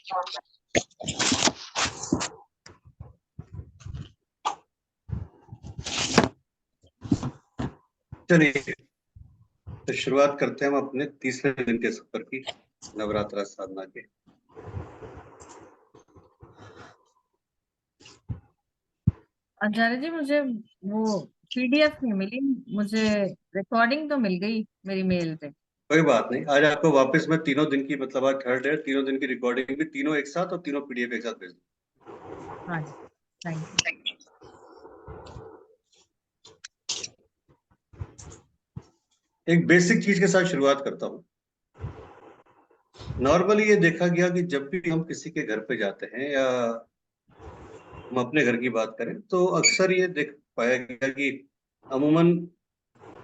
चलिए, तो शुरुआत करते हैं हम अपने तीसरे दिन के सफर की, नवरात्रा साधना के। आचार्य जी, मुझे वो पीडीएफ नहीं मिली। मुझे रिकॉर्डिंग तो मिल गई मेरी मेल पे। कोई बात नहीं, आज आपको वापस मैं तीनों दिन की, मतलब आज थर्ड है, तीनों दिन की रिकॉर्डिंग भी तीनों एक साथ और तीनों पीडीएफ एक साथ भेज दूँ। हाँ जी, थैंक यू। एक बेसिक चीज के साथ शुरुआत करता हूँ। नॉर्मली ये देखा गया कि जब भी हम किसी के घर पे जाते हैं या हम अपने घर की बात करें तो अक्सर ये देख पाया गया कि अमूमन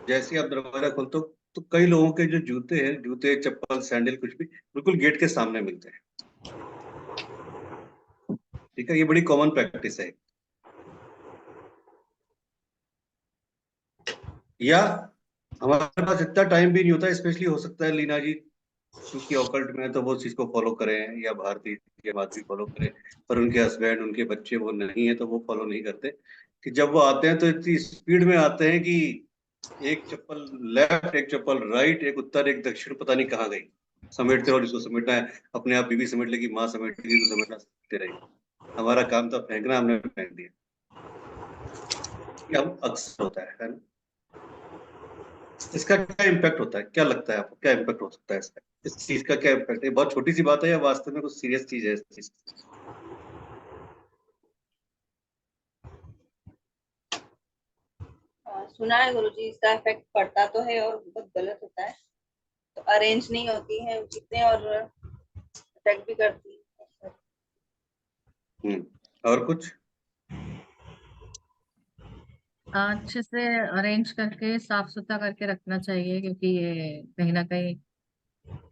जैसे ही आप दरवाजा खोलते हो तो कई लोगों के जो जूते हैं, जूते चप्पल सैंडल कुछ भी बिल्कुल गेट के सामने मिलते हैं। ठीक है, ये बड़ी कॉमन प्रैक्टिस है। या हमारे पास इतना टाइम भी नहीं होता, स्पेशली हो सकता है लीना जी क्योंकि ऑकल्ट में है तो वो चीज को फॉलो करें, या भारतीय के बात भी फॉलो करें, पर उनके हस्बैंड उनके बच्चे वो नहीं है तो वो फॉलो नहीं करते। कि जब वो आते हैं तो इतनी स्पीड में आते हैं कि एक चप्पल लेफ्ट, एक चप्पल राइट, एक उत्तर एक दक्षिण, पता नहीं कहाँ गई। समेटते और जिसको समेटना है, अपने आप बीवी समेट लेगी, माँ समेटेगी तो समेटना समेटते रहेगी। हमारा काम था फेंकना, हमने फेंक दिया। ये हम अक्सर होता है ना। इसका क्या इम्पैक्ट होता है, क्या लगता है आपको, क्या इम्पैक्ट हो सकता है इसका? इस चीज का क्या इम्पैक्ट है? बहुत छोटी सी बात है या वास्तव में कुछ सीरियस चीज है इस चीज? सुना है गुरुजी, इसका इफेक्ट पड़ता तो है और बहुत गलत होता है। तो अरेंज नहीं होती है चीजें और इफेक्ट भी करती है। और कुछ? अच्छे से अरेंज करके साफ सुथरा करके रखना चाहिए, क्योंकि ये कहीं ना कहीं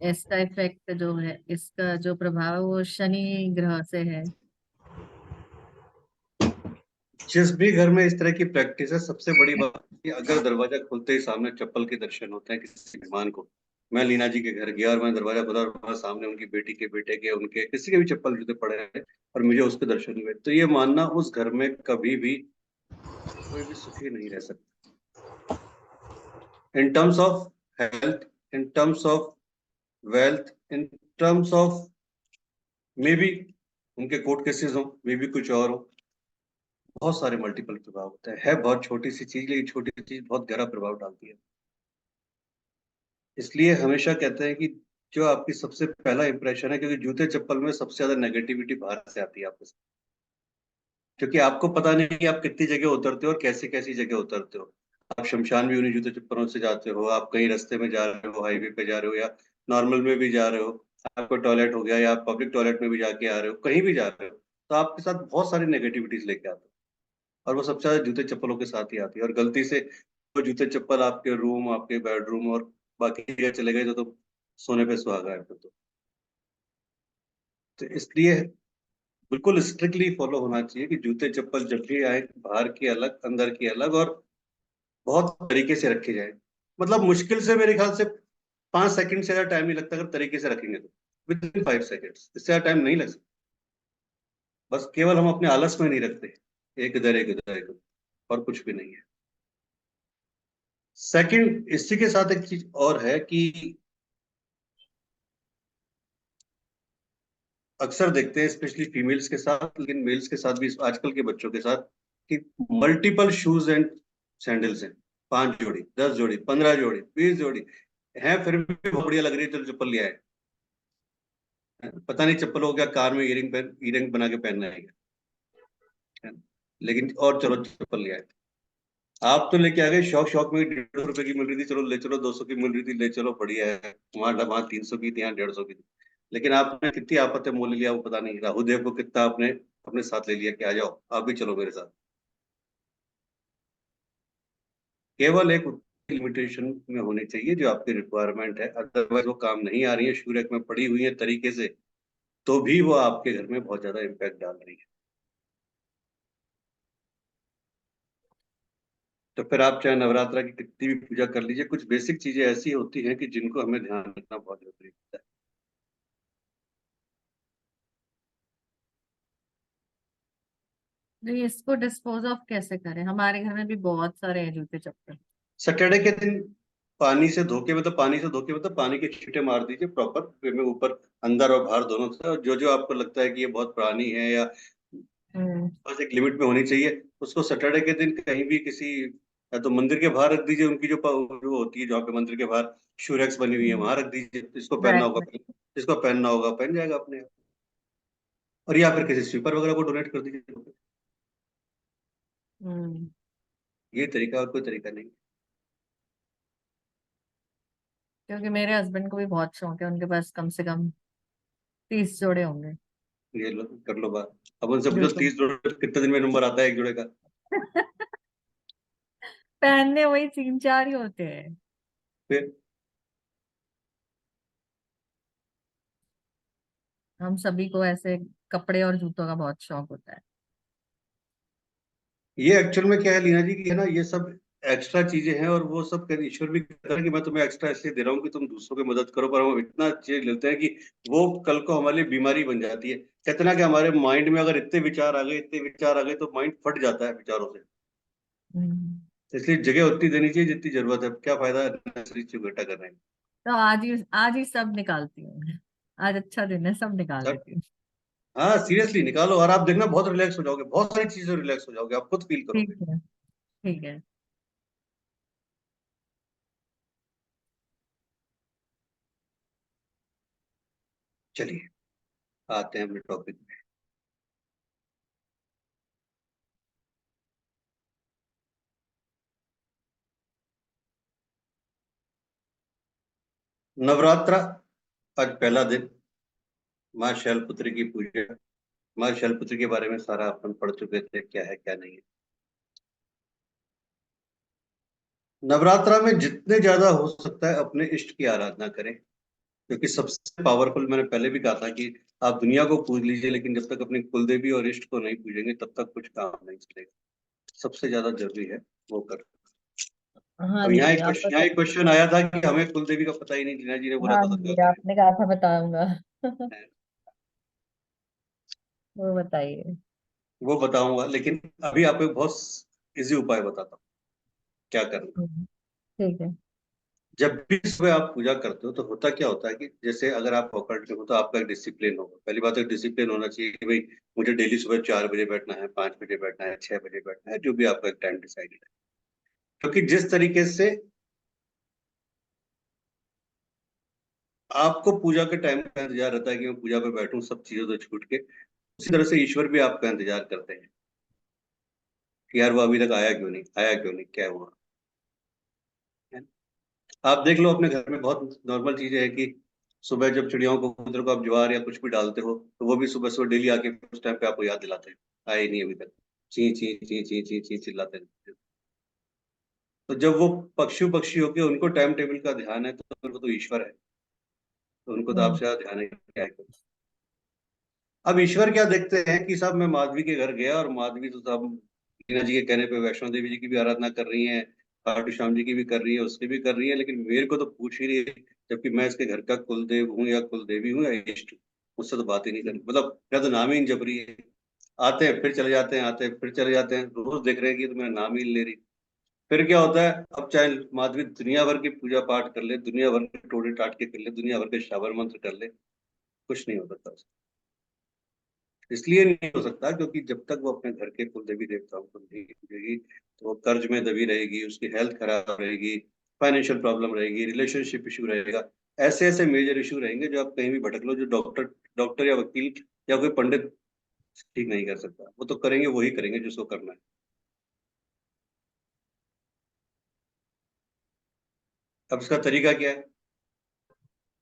इसका इफेक्ट जो है, इसका जो प्रभाव है, वो शनि ग्रह से है। जिस भी घर में इस तरह की प्रैक्टिस है, सबसे बड़ी बात कि अगर दरवाजा खुलते ही सामने चप्पल के दर्शन होते हैं किसी मेहमान को। मैं लीना जी के घर गया और मैंने दरवाजा खोला और वहां सामने उनकी बेटी के, बेटे के, उनके किसी के भी चप्पल जूते पड़े हैं और मुझे उसके दर्शन हुए, तो ये मानना उस घर में कभी भी कोई भी सुखी नहीं रह सकता। In terms of health, in terms of wealth, in terms of may be उनके कोर्ट केसेस हो, मे बी कुछ और हो। बहुत सारे मल्टीपल प्रभाव होते हैं। बहुत छोटी सी चीज, लेकिन छोटी सी चीज बहुत गहरा प्रभाव डालती है। इसलिए हमेशा कहते हैं कि जो आपकी सबसे पहला इंप्रेशन है, क्योंकि जूते चप्पल में सबसे ज्यादा नेगेटिविटी बाहर से आती है आपके साथ, क्योंकि आपको पता नहीं कि आप कितनी जगह उतरते हो और कैसी कैसी जगह उतरते हो। आप शमशान भी उन्हीं जूते चप्पलों से जाते हो, आप कहीं रास्ते में जा रहे हो, हाईवे पे जा रहे हो या नॉर्मल में भी जा रहे हो, आपको टॉयलेट हो गया या आप पब्लिक टॉयलेट में भी जाके आ रहे हो, कहीं भी जा रहे हो, तो आपके साथ बहुत सारी नेगेटिविटीज लेके आते हो। और वो सबसे ज्यादा जूते चप्पलों के साथ ही आती है। और गलती से वो जूते चप्पल आपके रूम, आपके बेडरूम और बाकी जगह चले गए तो सोने पे सुहागा है फिर तो इसलिए बिल्कुल स्ट्रिक्टली फॉलो होना चाहिए कि जूते चप्पल जब भी आए, बाहर की अलग, अंदर की अलग, और बहुत तरीके से रखे जाए। मतलब मुश्किल से मेरे ख्याल से 5 सेकंड से ज्यादा टाइम नहीं लगता अगर तरीके से रखेंगे तो। विद इन 5 सेकेंड्स, इससे ज्यादा टाइम नहीं लग सकता। बस केवल हम अपने आलस में नहीं रखते, एक इधर एक इधर एक उधर, और कुछ भी नहीं है। सेकंड, इसी के साथ एक चीज और है कि अक्सर देखते हैं स्पेशली फीमेल्स के साथ, लेकिन मेल्स के साथ भी, आजकल के बच्चों के साथ, कि मल्टीपल शूज एंड सैंडल्स हैं। 5 जोड़ी, 10 जोड़ी, 15 जोड़ी, 20 जोड़ी हैं, फिर भी बहुत बढ़िया लग रही है, चलो चप्पल लिया है। पता नहीं चप्पल हो गया, कार में ईयरिंग बना के पहनना है। लेकिन और चलो चप्पल लिया है। आप तो लेके आ गए शौक शौक में, 150 रुपए की मिल रही थी, चलो ले चलो, 200 की मिल रही थी, ले चलो, बढ़िया है। वहां 300 की थी, यहाँ 150 की थी। लेकिन आपने कितनी आपत्ति मोल लिया वो पता नहीं। राहु देव को कितना आपने अपने साथ ले लिया कि आ जाओ आप भी चलो मेरे साथ। केवल एक लिमिटेशन में होनी चाहिए जो आपकी रिक्वायरमेंट है, अदरवाइज वो काम नहीं आ रही है, शूरक में पड़ी हुई है तरीके से, तो भी वो आपके घर में बहुत ज्यादा इम्पैक्ट डाल रही है। तो फिर आप चाहे नवरात्रा की कितनी भी पूजा कर लीजिए, कुछ बेसिक चीजें ऐसी होती हैं कि जिनको हमें ध्यान रखना बहुत जरूरी होता है। तो इसको डिस्पोज ऑफ कैसे करें? हमारे घर में भी बहुत सारे हैं जूते चप्पल। सैटरडे के दिन पानी से धो के मतलब पानी के छींटे मार दीजिए प्रॉपर वे में, ऊपर अंदर और बाहर दोनों से, और जो जो आपको लगता है कि ये बहुत पुरानी है या हम्म। बस एक लिमिट में होनी चाहिए, उसको सैटरडे के दिन कहीं भी किसी, या तो मंदिर के बाहर रख दीजिए, उनकी जो होती है जहाँ पे मंदिर के बाहर शू रैक्स बनी हुई है वहां रख दीजिए। रैक में। जिसको पहनना होगा पहन जाएगा अपने आप। और या फिर किसी स्वीपर वगैरह को डोनेट कर दीजिए। हम्म। ये तरीका, और कोई तरीका नहीं। क्योंकि मेरे हस्बैंड को भी बहुत शौक है, उनके पास कम से कम 30 जोड़े होंगे ये लो, कर लो बात। अब उनसे पूछो जूते। 30 कितने दिन में नंबर आता है एक जोड़े का। पहनने वही 3-4 ही होते हैं। फिर हम सभी को ऐसे कपड़े और जूतों का बहुत शौक होता है। ये एक्चुअल में क्या है लीना जी की है ना, ये सब एक्स्ट्रा चीजें हैं, और वो सब ईश्वर भी कहता है कि मैं तुम्हें एक्स्ट्रा इसलिए दे रहा हूँ कि तुम दूसरों की मदद करो, पर हम इतना चीज लेते हैं कि वो कल को हमारे लिए बीमारी बन जाती है। कहते ना कि हमारे माइंड में अगर इतने विचार आ गए तो माइंड फट जाता है विचारों से। हम्म। इसलिए जगह उतनी देनी चाहिए जितनी जरूरत है, क्या फायदा नेसेसरी चीज इकट्ठा करने तो आज ही सब निकालती हूँ मैं। आज अच्छा दिन है, सब निकाल का। देती हूँ। हाँ सीरियसली निकालो, और आप देखना बहुत रिलैक्स हो जाओगे, बहुत सारी चीजों रिलैक्स हो जाओगे, आप खुद फील ठीक करोगे। है। ठीक है। चलिए आते हैं अपने टॉपिक में। नवरात्रा, आज पहला दिन, माँ शैलपुत्री की पूजा। माँ शैलपुत्री के बारे में सारा अपन पढ़ चुके थे, क्या है क्या नहीं है। नवरात्रा में जितने ज्यादा हो सकता है अपने इष्ट की आराधना करें, क्योंकि सबसे पावरफुल, मैंने पहले भी कहा था कि आप दुनिया को पूज लीजिए लेकिन जब तक अपनी कुलदेवी और इष्ट को नहीं पूजेंगे तब तक कुछ काम नहीं चलेगा। सबसे ज्यादा जरूरी है वो कर। हाँ अब जी, आप यहाँ बता। एक क्वेश्चन आया था कि हमें कुलदेवी का पता ही नहीं, लीना जी ने बोला हाँ था तो जी, क्या आपने कहा था बताऊंगा। करें। वो बताइए। वो बताऊंगा, लेकिन अभी आपको एक बहुत इजी उपाय बताता हूँ क्या करना। ठीक है। जब भी सुबह आप पूजा करते हो तो होता क्या होता है कि जैसे अगर आप पकड़ते हो तो आपका एक डिसिप्लिन होगा। पहली बात तो डिसिप्लिन होना चाहिए कि भाई मुझे डेली सुबह 4 बजे बैठना है, 5 बजे बैठना है, 6 बजे बैठना है, जो भी आपका एक टाइम डिसाइड है। क्योंकि जिस तरीके से आपको पूजा के टाइम का इंतजार रहता है कि मैं पूजा पे बैठूं सब चीजों से छूट के, उसी तरह से ईश्वर भी आपका इंतजार करते हैं कि यार वो अभी तक आया क्यों नहीं, क्या हुआ है। आप देख लो अपने घर में बहुत नॉर्मल चीजें हैं कि सुबह जब चिड़ियाओं को, कबूतर को आप ज्वार या कुछ भी डालते हो तो वो भी सुबह सुबह डेली आके उस टाइम पे आपको याद दिलाते हैं, आए नहीं अभी तक, ची ची ची ची ची ची चिल्लाते रहते हैं। तो जब वो पक्षी होके उनको टाइम टेबल का ध्यान है तो उनको तो ईश्वर है, तो उनको तो हम्म। आपसे ज्यादा ध्यान है क्या है। अब ईश्वर क्या देखते हैं कि साहब मैं माधवी के घर गया और माधवी तो साहब मीना जी के कहने पे वैष्णो देवी जी की भी आराधना कर रही है, खाटू श्याम जी की भी कर रही है, उसकी भी कर रही है, लेकिन मेरे को तो पूछ ही नहीं है, जबकि मैं इसके घर का कुलदेव हूँ या कुलदेवी हूँ या इष्ट हूँ। मुझसे तो बात ही नहीं करी, मतलब मैं तो नाम ही नहीं जप रही है। आते हैं फिर चले जाते हैं, आते हैं फिर चले जाते हैं, रोज देख रहे हैं कि तो मेरा नाम ही नहीं ले रही। फिर क्या होता है, अब चाहे माधवी दुनिया भर की पूजा पाठ कर ले, दुनिया भर के टोड़े टाट के कर ले, दुनिया भर के श्रावण मंत्र कर ले, कुछ नहीं हो सकता। इसलिए नहीं हो सकता क्योंकि जब तक वो अपने घर के कुल देवी देवताओं को नहीं पूजेगी तो वो कर्ज में दबी रहेगी, उसकी हेल्थ खराब रहेगी, फाइनेंशियल प्रॉब्लम रहेगी, रिलेशनशिप इशू रहेगा। ऐसे ऐसे मेजर इशू रहेंगे जो आप कहीं भी भटक लो, जो डॉक्टर डॉक्टर या वकील या कोई पंडित ठीक नहीं कर सकता। वो तो करेंगे, वही करेंगे जिसको करना है। अब इसका तरीका क्या है,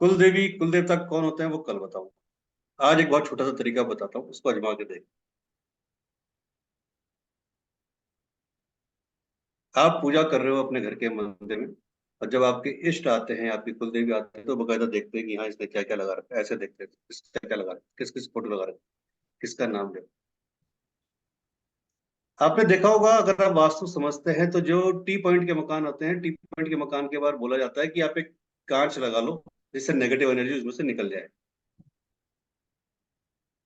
कुल देवी कुल देवता कौन होते हैं वो कल बताऊंगा। आज एक बहुत छोटा सा तरीका बताता हूँ, उसको आजमा के देख। आप पूजा कर रहे हो अपने घर के मंदिर में, और जब आपके इष्ट आते हैं, आपकी कुलदेवी आते हैं, तो बकायदा देखते हैं कि हाँ इसने क्या क्या लगा रखा है, ऐसे देखते हैं इसने क्या क्या लगा रखा है, किस किस फोटो लगा रखा है, किसका नाम ले। आपने देखा होगा अगर आप वास्तु समझते हैं तो जो टी पॉइंट के मकान होते हैं, टी पॉइंट के मकान के बाहर बोला जाता है कि आप एक कांच लगा लो जिससे नेगेटिव एनर्जी उसमें से निकल जाए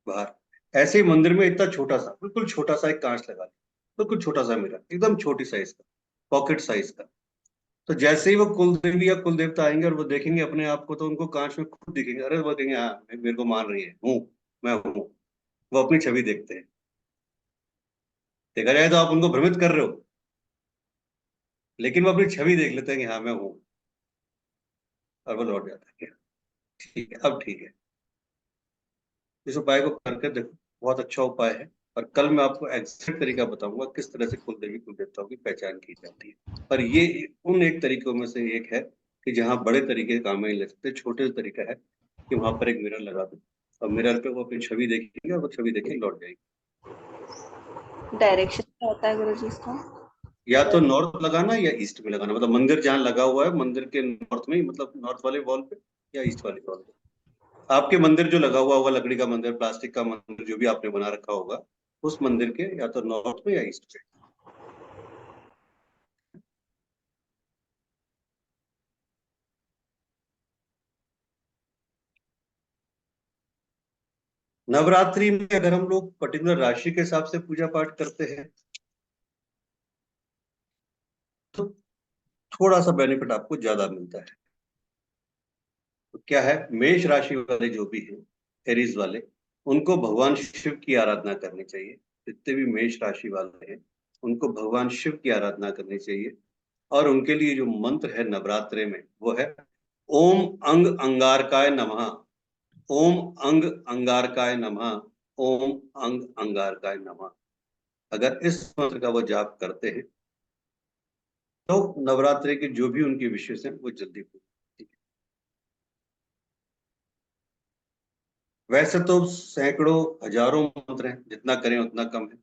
बाहर। ऐसे ही मंदिर में इतना छोटा सा, बिल्कुल छोटा सा एक कांच लगा लिया, बिल्कुल छोटा सा मिरर, एकदम छोटी साइज का, पॉकेट साइज का। तो जैसे ही वो कुल देवी या कुल देवता आएंगे और वो देखेंगे अपने आप को, तो उनको कांच में खुद दिखेंगे, अरे वो कहेंगे हाँ मेरे को मान रही है, हूँ, मैं हूँ। वो अपनी छवि देखते हैं। देखा जाए तो आप उनको भ्रमित कर रहे हो, लेकिन वो अपनी छवि देख लेते हैं कि हाँ मैं हूँ, और वो लौट जाता है। ठीक है, अब ठीक है। इस उपाय को करके देखो, बहुत अच्छा उपाय है। और कल मैं आपको एग्जैक्ट तरीका बताऊंगा किस तरह से कुल देवी कुल देवताओं की पहचान की जाती है। पर ये उन एक तरीकों में से एक है कि जहाँ बड़े तरीके काम में नहीं ले सकते, छोटे तरीका है कि वहां पर एक मिरर लगा दो, और मिरर पे वो अपनी छवि देखेंगे, और वो छवि देख के लौट जाएगी। डायरेक्शन क्या होता है गुरु जी इसका? या तो नॉर्थ लगाना या ईस्ट में लगाना, मतलब मंदिर जहाँ लगा हुआ है मंदिर के नॉर्थ में ही, मतलब नॉर्थ वाले वॉल पे या ईस्ट वाले वॉल पे। आपके मंदिर जो लगा हुआ होगा, लकड़ी का मंदिर, प्लास्टिक का मंदिर, जो भी आपने बना रखा होगा, उस मंदिर के या तो नॉर्थ में या ईस्ट पे। नवरात्रि में अगर हम लोग पर्टिकुलर राशि के हिसाब से पूजा पाठ करते हैं, तो थोड़ा सा बेनिफिट आपको ज्यादा मिलता है। तो क्या है, मेष राशि वाले जो भी हैं, एरीज वाले, उनको भगवान शिव की आराधना करनी चाहिए। जितने भी मेष राशि वाले हैं, उनको भगवान शिव की आराधना करनी चाहिए। और उनके लिए जो मंत्र है नवरात्रे में, वो है ओम अंग अंगारकाय नमः। ओम अंग अंगारकाय नमः। ओम अंग अंगारकाय नमः। अगर इस मंत्र का वो जाप करते हैं, तो नवरात्रि के जो भी उनकी विशेष हैं वो जल्दी पूरी होती है। वैसे तो सैकड़ों हजारों मंत्र हैं, जितना करें उतना कम है,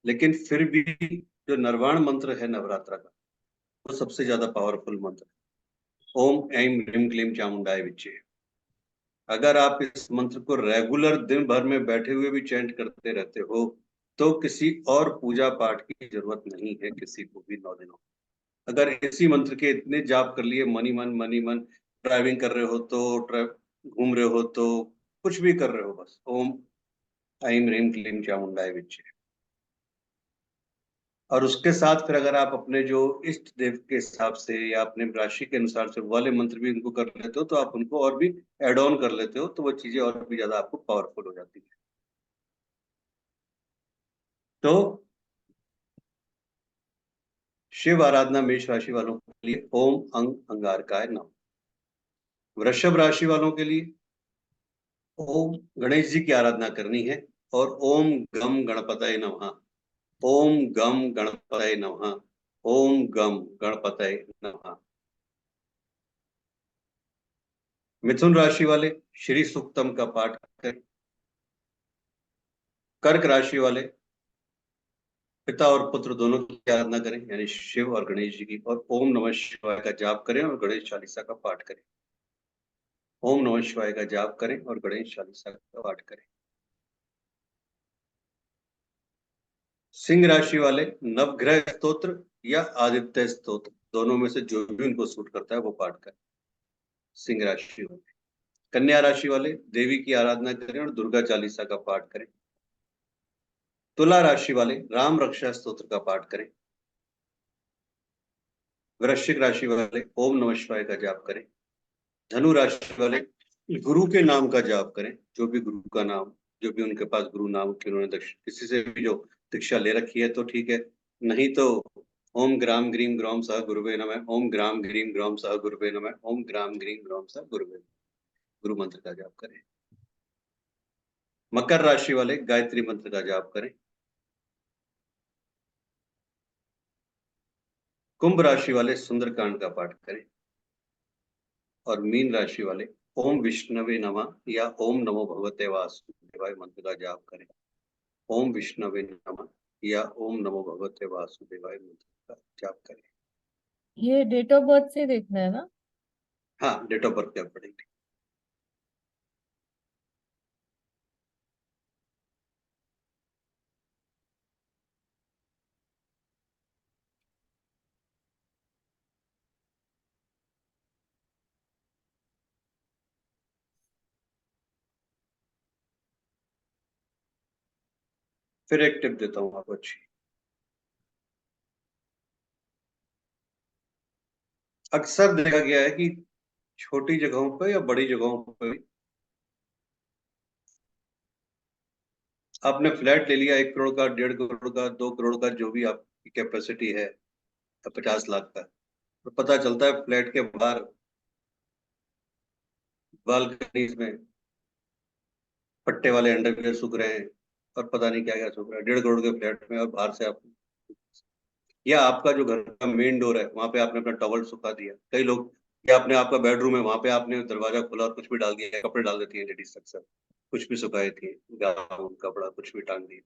लेकिन फिर भी जो नरवाण मंत्र है नवरात्रा का, वो सबसे ज्यादा पावरफुल मंत्र है। ओम ऐं ह्रीं क्लीं चामुंडाय विच्चे। अगर आप इस मंत्र को रेगुलर दिन भर में बैठे हुए भी चैंट करते रहते हो, तो किसी और पूजा पाठ की जरूरत नहीं है किसी को भी 9 दिनों। अगर इसी मंत्र के इतने जाप कर लिए, मनी मन, ड्राइविंग कर रहे हो तो, घूम रहे हो तो, कुछ भी कर रहे हो, बस ओम ऐं ह्रीं क्लीं चामुंडाय विच्चे। और उसके साथ फिर अगर आप अपने जो इष्ट देव के हिसाब से या अपने राशि के अनुसार से वो वाले मंत्र भी उनको कर लेते हो, तो आप उनको और भी एड ऑन कर लेते हो, तो वो चीजें और भी ज्यादा आपको पावरफुल हो जाती है। तो शिव आराधना मेष राशि वालों के लिए ओम अंग अंगारकाय नमः। वृषभ राशि वालों के लिए ओम गणेश जी की आराधना करनी है, और ओम गम गणपतये नमः। ओम गम गणपतये नमः। ओम गम गणपतये नमः। मिथुन राशि वाले श्री सूक्तम का पाठ करें। कर्क राशि वाले पिता और पुत्र दोनों की आराधना करें, यानी शिव और गणेश जी की, और ओम नमः शिवाय का जाप करें और गणेश चालीसा का पाठ करें। ओम नमः शिवाय का जाप करें और गणेश चालीसा का पाठ करें। सिंह राशि वाले नवग्रह स्तोत्र या आदित्य स्तोत्र, दोनों में से जो भी उनको सूट करता है वो पाठ करें। सिंह राशि वाले। कन्या राशि वाले देवी की आराधना करें और दुर्गा चालीसा का पाठ करें। तुला राशि वाले राम रक्षा स्तोत्र का पाठ करें। वृश्चिक राशि वाले ओम नमः शिवाय का जाप करें। धनु राशि वाले गुरु के नाम का जाप करें, जो भी गुरु का नाम, जो भी उनके पास गुरु नाम की उन्होंने किसी से भी जो दीक्षा ले रखी है तो ठीक है, नहीं तो ओम ग्राम ग्रीम ग्राम सह गुरुवे नमः। ओम ग्राम ग्रीम ग्राम सह गुरुवे नमः। ओम ग्राम ग्रीम ग्राम सह गुरुवे नमः। गुरु मंत्र का जाप करें। मकर राशि वाले गायत्री मंत्र का जाप करें। कुंभ राशि वाले सुंदरकांड का पाठ करें। और मीन राशि वाले ओम विष्णवे नमः या ओम नमो भगवते वासुदेवाय मंत्र का जाप करें। ओम विष्णवे नमः या ओम नमो भगवते वासुदेवाय मंत्र का जाप करें। ये डेट ऑफ बर्थ से देखना है ना? हाँ, डेट ऑफ बर्थ क्या पड़ेगी। फिर एक टिप देता हूँ आपको अच्छी। अक्सर देखा गया है कि छोटी जगहों पर या बड़ी जगहों पर आपने फ्लैट ले लिया 1 करोड़ का, 1.5 करोड़ का, 2 करोड़ का, जो भी आपकी कैपेसिटी है, 50 लाख का, तो पता चलता है फ्लैट के बाहर बालकनीज में पट्टे वाले अंडरवियर सूख रहे हैं और पता नहीं क्या क्या सूख रहा है 1.5 करोड़ के फ्लैट में, और बाहर से आप, या आपका जो घर का मेन डोर है वहां पे आपने अपना टॉवल सुखा दिया, कई लोग, या आपने, आपका बेडरूम है वहां पे आपने दरवाजा खोला और कुछ भी डाल दिया, कपड़े डाल देती है लेडीज अक्सर, कुछ भी सुखाई थी, गाउन कपड़ा कुछ भी टांग दिया।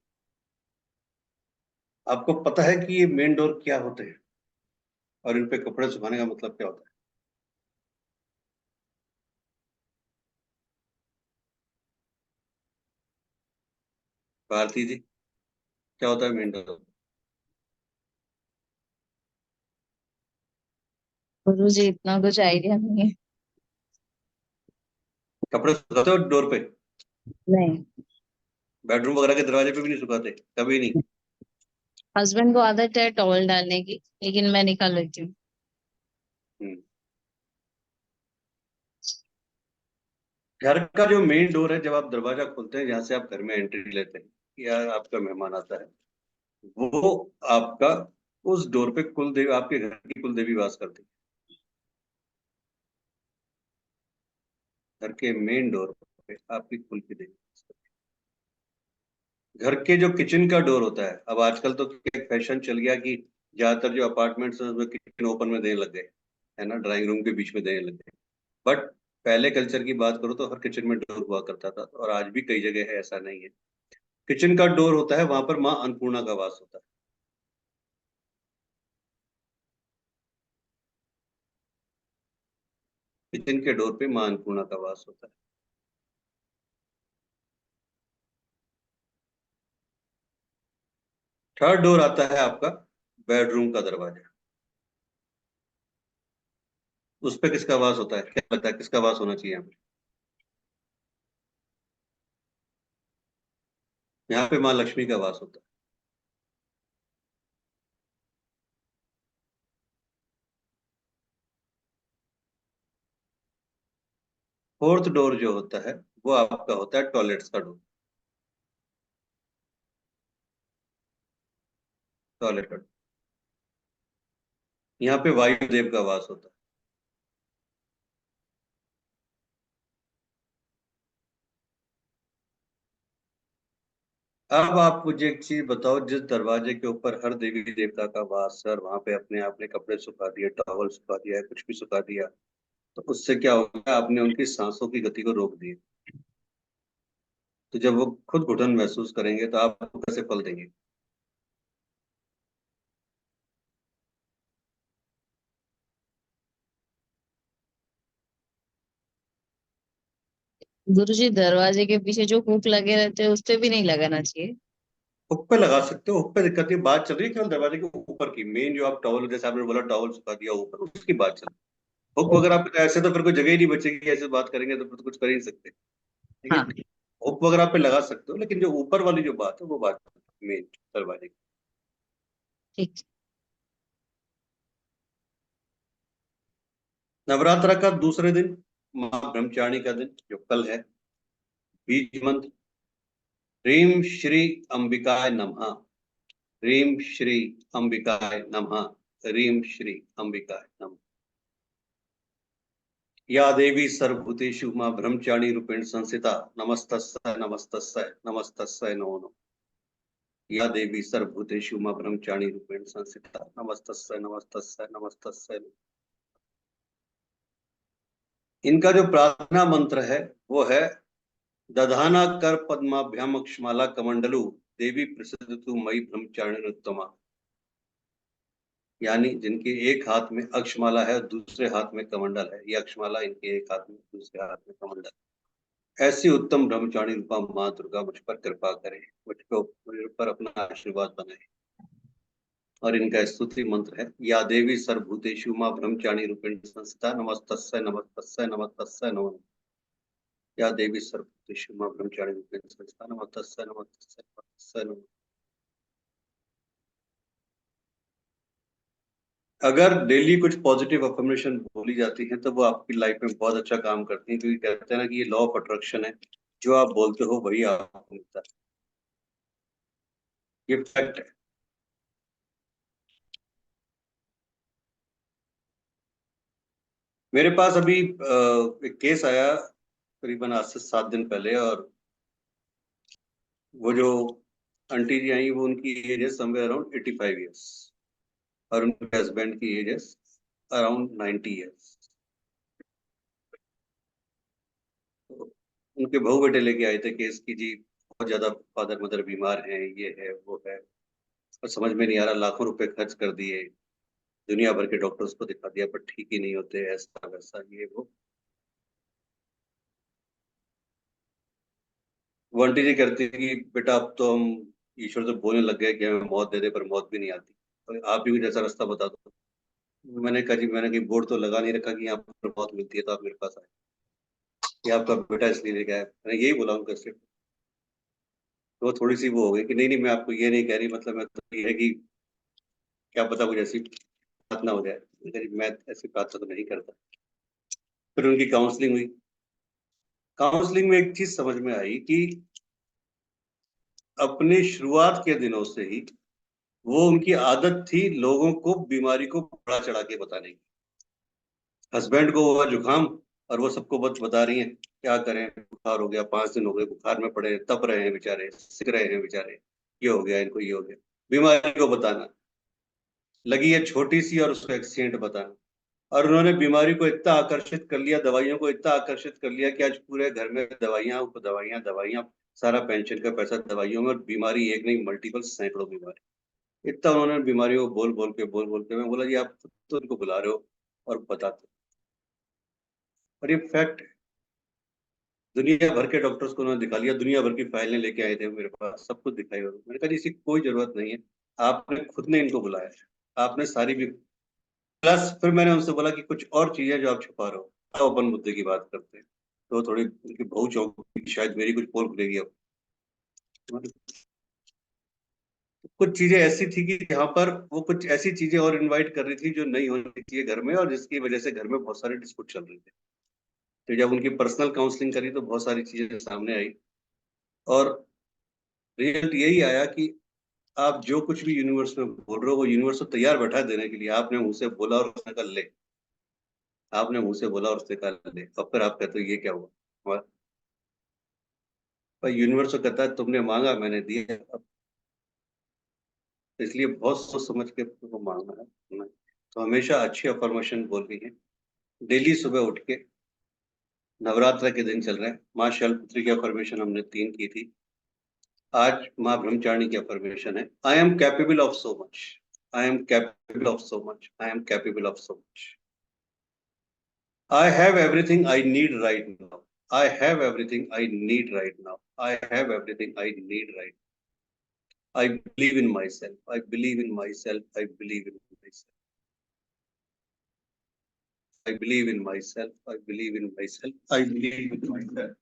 आपको पता है कि ये मेन डोर क्या होते हैं और इन पे कपड़े सुखाने का मतलब क्या होता है? भारती जी, क्या होता है मेन डोर? गुरु जी इतना कुछ आइडिया नहीं है। कपड़े सुखाते हो डोर पे? नहीं। बेडरूम वगैरह के दरवाजे पे भी नहीं सुखाते? कभी नहीं? हस्बैंड को आदत है टॉवल डालने की, लेकिन मैं निकाल लेती हूँ। हम्म। घर का जो मेन डोर है, जब आप दरवाजा खोलते हैं, जहां से आप घर में एंट्री लेते हैं या आपका मेहमान आता है, वो आपका, उस डोर पे कुल देवी, आपके घर की कुल देवी वास करती है। घर के मेन डोर पे आपकी कुल की देवी वास करती है। घर के जो किचन का डोर होता है, अब आजकल तो एक फैशन चल गया कि ज्यादातर जो अपार्टमेंट्स हैं उसमें किचन ओपन में देने लग गए, है ना, ड्राइंग रूम के बीच में देने लग गए। बट पहले कल्चर की बात करो तो हर किचन में डोर हुआ करता था, और आज भी कई जगह है, ऐसा नहीं है। किचन का डोर होता है, वहां पर माँ अन्नपूर्णा का वास होता है। किचन के डोर पे माँ अन्नपूर्णा का वास होता है। थर्ड डोर आता है आपका बेडरूम का दरवाजा। उस पे किसका वास होता है, क्या लगता है किसका वास होना चाहिए? यहाँ पे माँ लक्ष्मी का वास होता है। फोर्थ डोर जो होता है वो आपका होता है टॉयलेट्स का डोर, टॉयलेट का। यहाँ पे वायुदेव का वास होता है। अब आप मुझे एक चीज बताओ, जिस दरवाजे के ऊपर हर देवी देवता का वास है और वहां पे अपने आपने कपड़े सुखा दिए, टॉवल सुखा दिया है, कुछ भी सुखा दिया, तो उससे क्या होगा, आपने उनकी सांसों की गति को रोक दिया। तो जब वो खुद घुटन महसूस करेंगे तो आपको कैसे फल देंगे? गुरु जी दरवाजे के पीछे जो हुक लगे रहते हैं उस पे भी नहीं लगाना चाहिए। हुक पे लगा सकते हो, हुक पे दिक्कत नहीं, बात चल रही है केवल दरवाजे के ऊपर की, मेन जो आप टॉवल, जैसे आपने बोला टॉवल सुखा दिया ऊपर, उसकी बात चल रही है। हुक वगैरह पे ऐसे तो फिर कोई जगह ही नहीं बचेगी, ऐसे बात करेंगे तो फिर तो कुछ कर ही नहीं सकते, ठीक है। हाँ। हुक वगैरह पे लगा सकते हो, लेकिन जो ऊपर वाली जो बात है वो बात मेन दरवाजे की। ठीक। नवरात्र का दूसरे दिन, माँ ब्रह्मचारिणी का दिन जो कल है, बीज मंत्र ह्रीम श्री अंबिकाय नमः, ह्रीम श्री अंबिकाय नमः, ह्रीम श्री अंबिकाय नमः। या देवी सर्वभूतेषु मां ब्रह्मचारिणी रूपेण संस्थिता, नमस्तस्यै नमस्तस्यै नमस्तस्यै नमो नमः। या देवी सर्वभूतेषु मां ब्रह्मचारिणी रूपेण संस्थिता, नमस्तस्यै नमस्तस्यै नमस्तस्यै नमः। इनका जो प्रार्थना मंत्र है वो है, दधाना कर पद्माभ्याम अक्षमाला कमंडलु, देवी प्रसिद्ध तु मई ब्रह्मचारिणी उत्तमा। यानी जिनके एक हाथ में अक्षमाला है और दूसरे हाथ में कमंडल है, ये अक्षमाला इनके एक हाथ में, दूसरे हाथ में कमंडल, ऐसी उत्तम ब्रह्मचारिणी रूपा माँ दुर्गा मुझ पर कृपा करे, मुझको, मुझ पर अपना आशीर्वाद बनाए। और इनका स्तुति मंत्र है, या देवी सर्वभूतेषु मां ब्रह्मचारिणी रूपेण संस्थिता, नमस्तस्यै नमस्तस्यै नमस्तस्यै नमो नमः। या देवी सर्वभूतेषु मां ब्रह्मचारिणी रूपेण संस्थिता, नमस्तस्यै नमस्तस्यै नमस्तस्यै नमो नमः। अगर डेली कुछ पॉजिटिव अफर्मेशन बोली जाती है तो वो आपकी लाइफ में बहुत अच्छा काम करती है, क्योंकि कहते हैं ना कि ये लॉ ऑफ अट्रैक्शन है, जो आप बोलते हो वही आपको मिलता है। ये फैक्ट है। मेरे पास अभी एक केस आया करीबन आज से 7 दिन पहले, और वो जो आंटी जी आई वो उनकी एज है समवेयर अराउंड 85 ईयर्स, और उनके हस्बैंड की एज है अराउंड 90 ईयर्स। तो उनके बहू बेटे लेके आए थे केस की जी, बहुत ज्यादा फादर मदर बीमार हैं, ये है वो है, और समझ में नहीं आ रहा, लाखों रुपए खर्च कर दिए, दुनिया भर के डॉक्टर्स को दिखा दिया पर ठीक ही नहीं होते, ऐसा वैसा ये वो आंटी जी कहती है कि बेटा अब तो हम ईश्वर से बोलने लग गए कि हमें मौत दे दे, पर मौत भी नहीं आती, तो आप भी कुछ ऐसा रास्ता बता दो। मैंने कहा जी, मैंने कहीं बोर्ड तो लगा नहीं रखा कि यहाँ पर मौत मिलती है तो आप मेरे पास आए, कि आपका बेटा इसलिए लेके आया, मैंने यही बोला उनका सिर्फ। तो वो थोड़ी सी वो हो गई कि नहीं नहीं, मैं आपको ये नहीं कह रही, मतलब मैं तो ये है कि क्या पता कुछ ऐसी बात ना हो जाए। मैंने कहा, "जी, मैं ऐसी बात तो नहीं करता।" फिर उनकी काउंसलिंग हुई। काउंसलिंग में एक चीज समझ में आई कि अपने शुरुआत के दिनों से ही वो उनकी आदत थी लोगों को बीमारी को बढ़ा चढ़ा के बताने की। हस्बैंड को हुआ जुकाम और वो सबको बता रही हैं, क्या करें, बुखार हो गया, 5 दिन हो गए बुखार में पड़े हैं, तप रहे हैं बेचारे, सिक रहे हैं बेचारे, ये हो गया इनको, ये हो गया, बीमारी को बताना लगी है छोटी सी, और उसको एक्सीडेंट बताना। और उन्होंने बीमारी को इतना आकर्षित कर लिया, दवाइयों को इतना आकर्षित कर लिया कि आज पूरे घर में दवाइयां दवाइयां दवाइयां, सारा पेंशन का पैसा दवाइयों में, और बीमारी एक नहीं मल्टीपल सैकड़ों बीमारी। इतना उन्होंने बीमारी को बोल बोल के, मैं बोला जी आप तो उनको बुला रहे हो और बताते हो। और ये फैक्ट है। दुनिया भर के डॉक्टर्स को उन्होंने दिखा लिया, दुनिया भर की फाइलें लेके आए थे मेरे पास, सब कुछ दिखाई, और मैंने कहा जी इसकी कोई जरूरत नहीं है, आपने खुद ने इनको बुलाया है, आपने सारी भी, प्लस फिर मैंने उनसे बोला कि कुछ और चीजें जो आप छुपा रहे हो, तो अपन मुद्दे की बात करते हैं। तो थोड़ी उनकी बहू चौंक गई, शायद मेरी कुछ पोल खुलेगी अब। कुछ चीजें ऐसी थी कि यहाँ पर वो कुछ ऐसी चीजें और इनवाइट कर रही थी जो नहीं होनी चाहिए घर में, और जिसकी वजह से घर में बहुत सारे डिस्प्यूट चल रहे थे। तो जब उनकी पर्सनल काउंसलिंग करी तो बहुत सारी चीजें सामने आई, और रिजल्ट यही आया कि आप जो कुछ भी यूनिवर्स में बोल रहे हो वो यूनिवर्स तो तैयार बैठा है देने के लिए, आपने मुंह से बोला और उसने कहा ले, आपने मुंह से बोला और उसने कहा ले, और फिर आप कहते हो ये क्या हुआ। पर यूनिवर्स तो कहता है तुमने मांगा मैंने दिया, अब इसलिए बहुत सोच समझ के वो मांगना है। तो हमेशा अच्छी अफर्मेशन बोलनी है, डेली सुबह उठ के। नवरात्र के दिन चल रहे हैं, माँ शैलपुत्री की अफर्मेशन हमने 3 की थी, आज माँ ब्रह्मचारिणी की अफर्मेशन है, I am capable of so much, I am capable of so much, I am capable of so much, I have everything I need right now. I have everything I need right now. I have everything I need right now. I believe in myself. I believe in myself. I believe in myself. I believe in myself. I believe in myself. I believe in myself.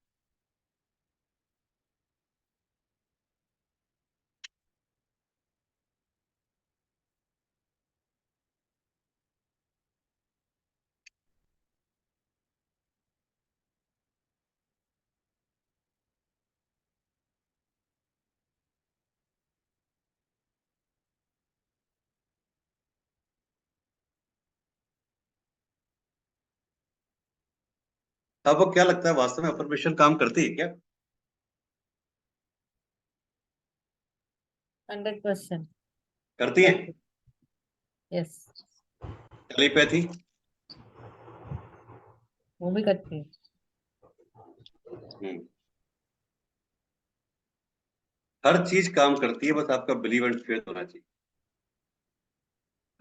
आपको क्या लगता है वास्तव में affirmation काम करती है क्या? 100%। करती है? Yes, telepathy? वो भी करती है। हम्म। हर चीज काम करती है, बस आपका बिलीव एंड फेथ होना चाहिए।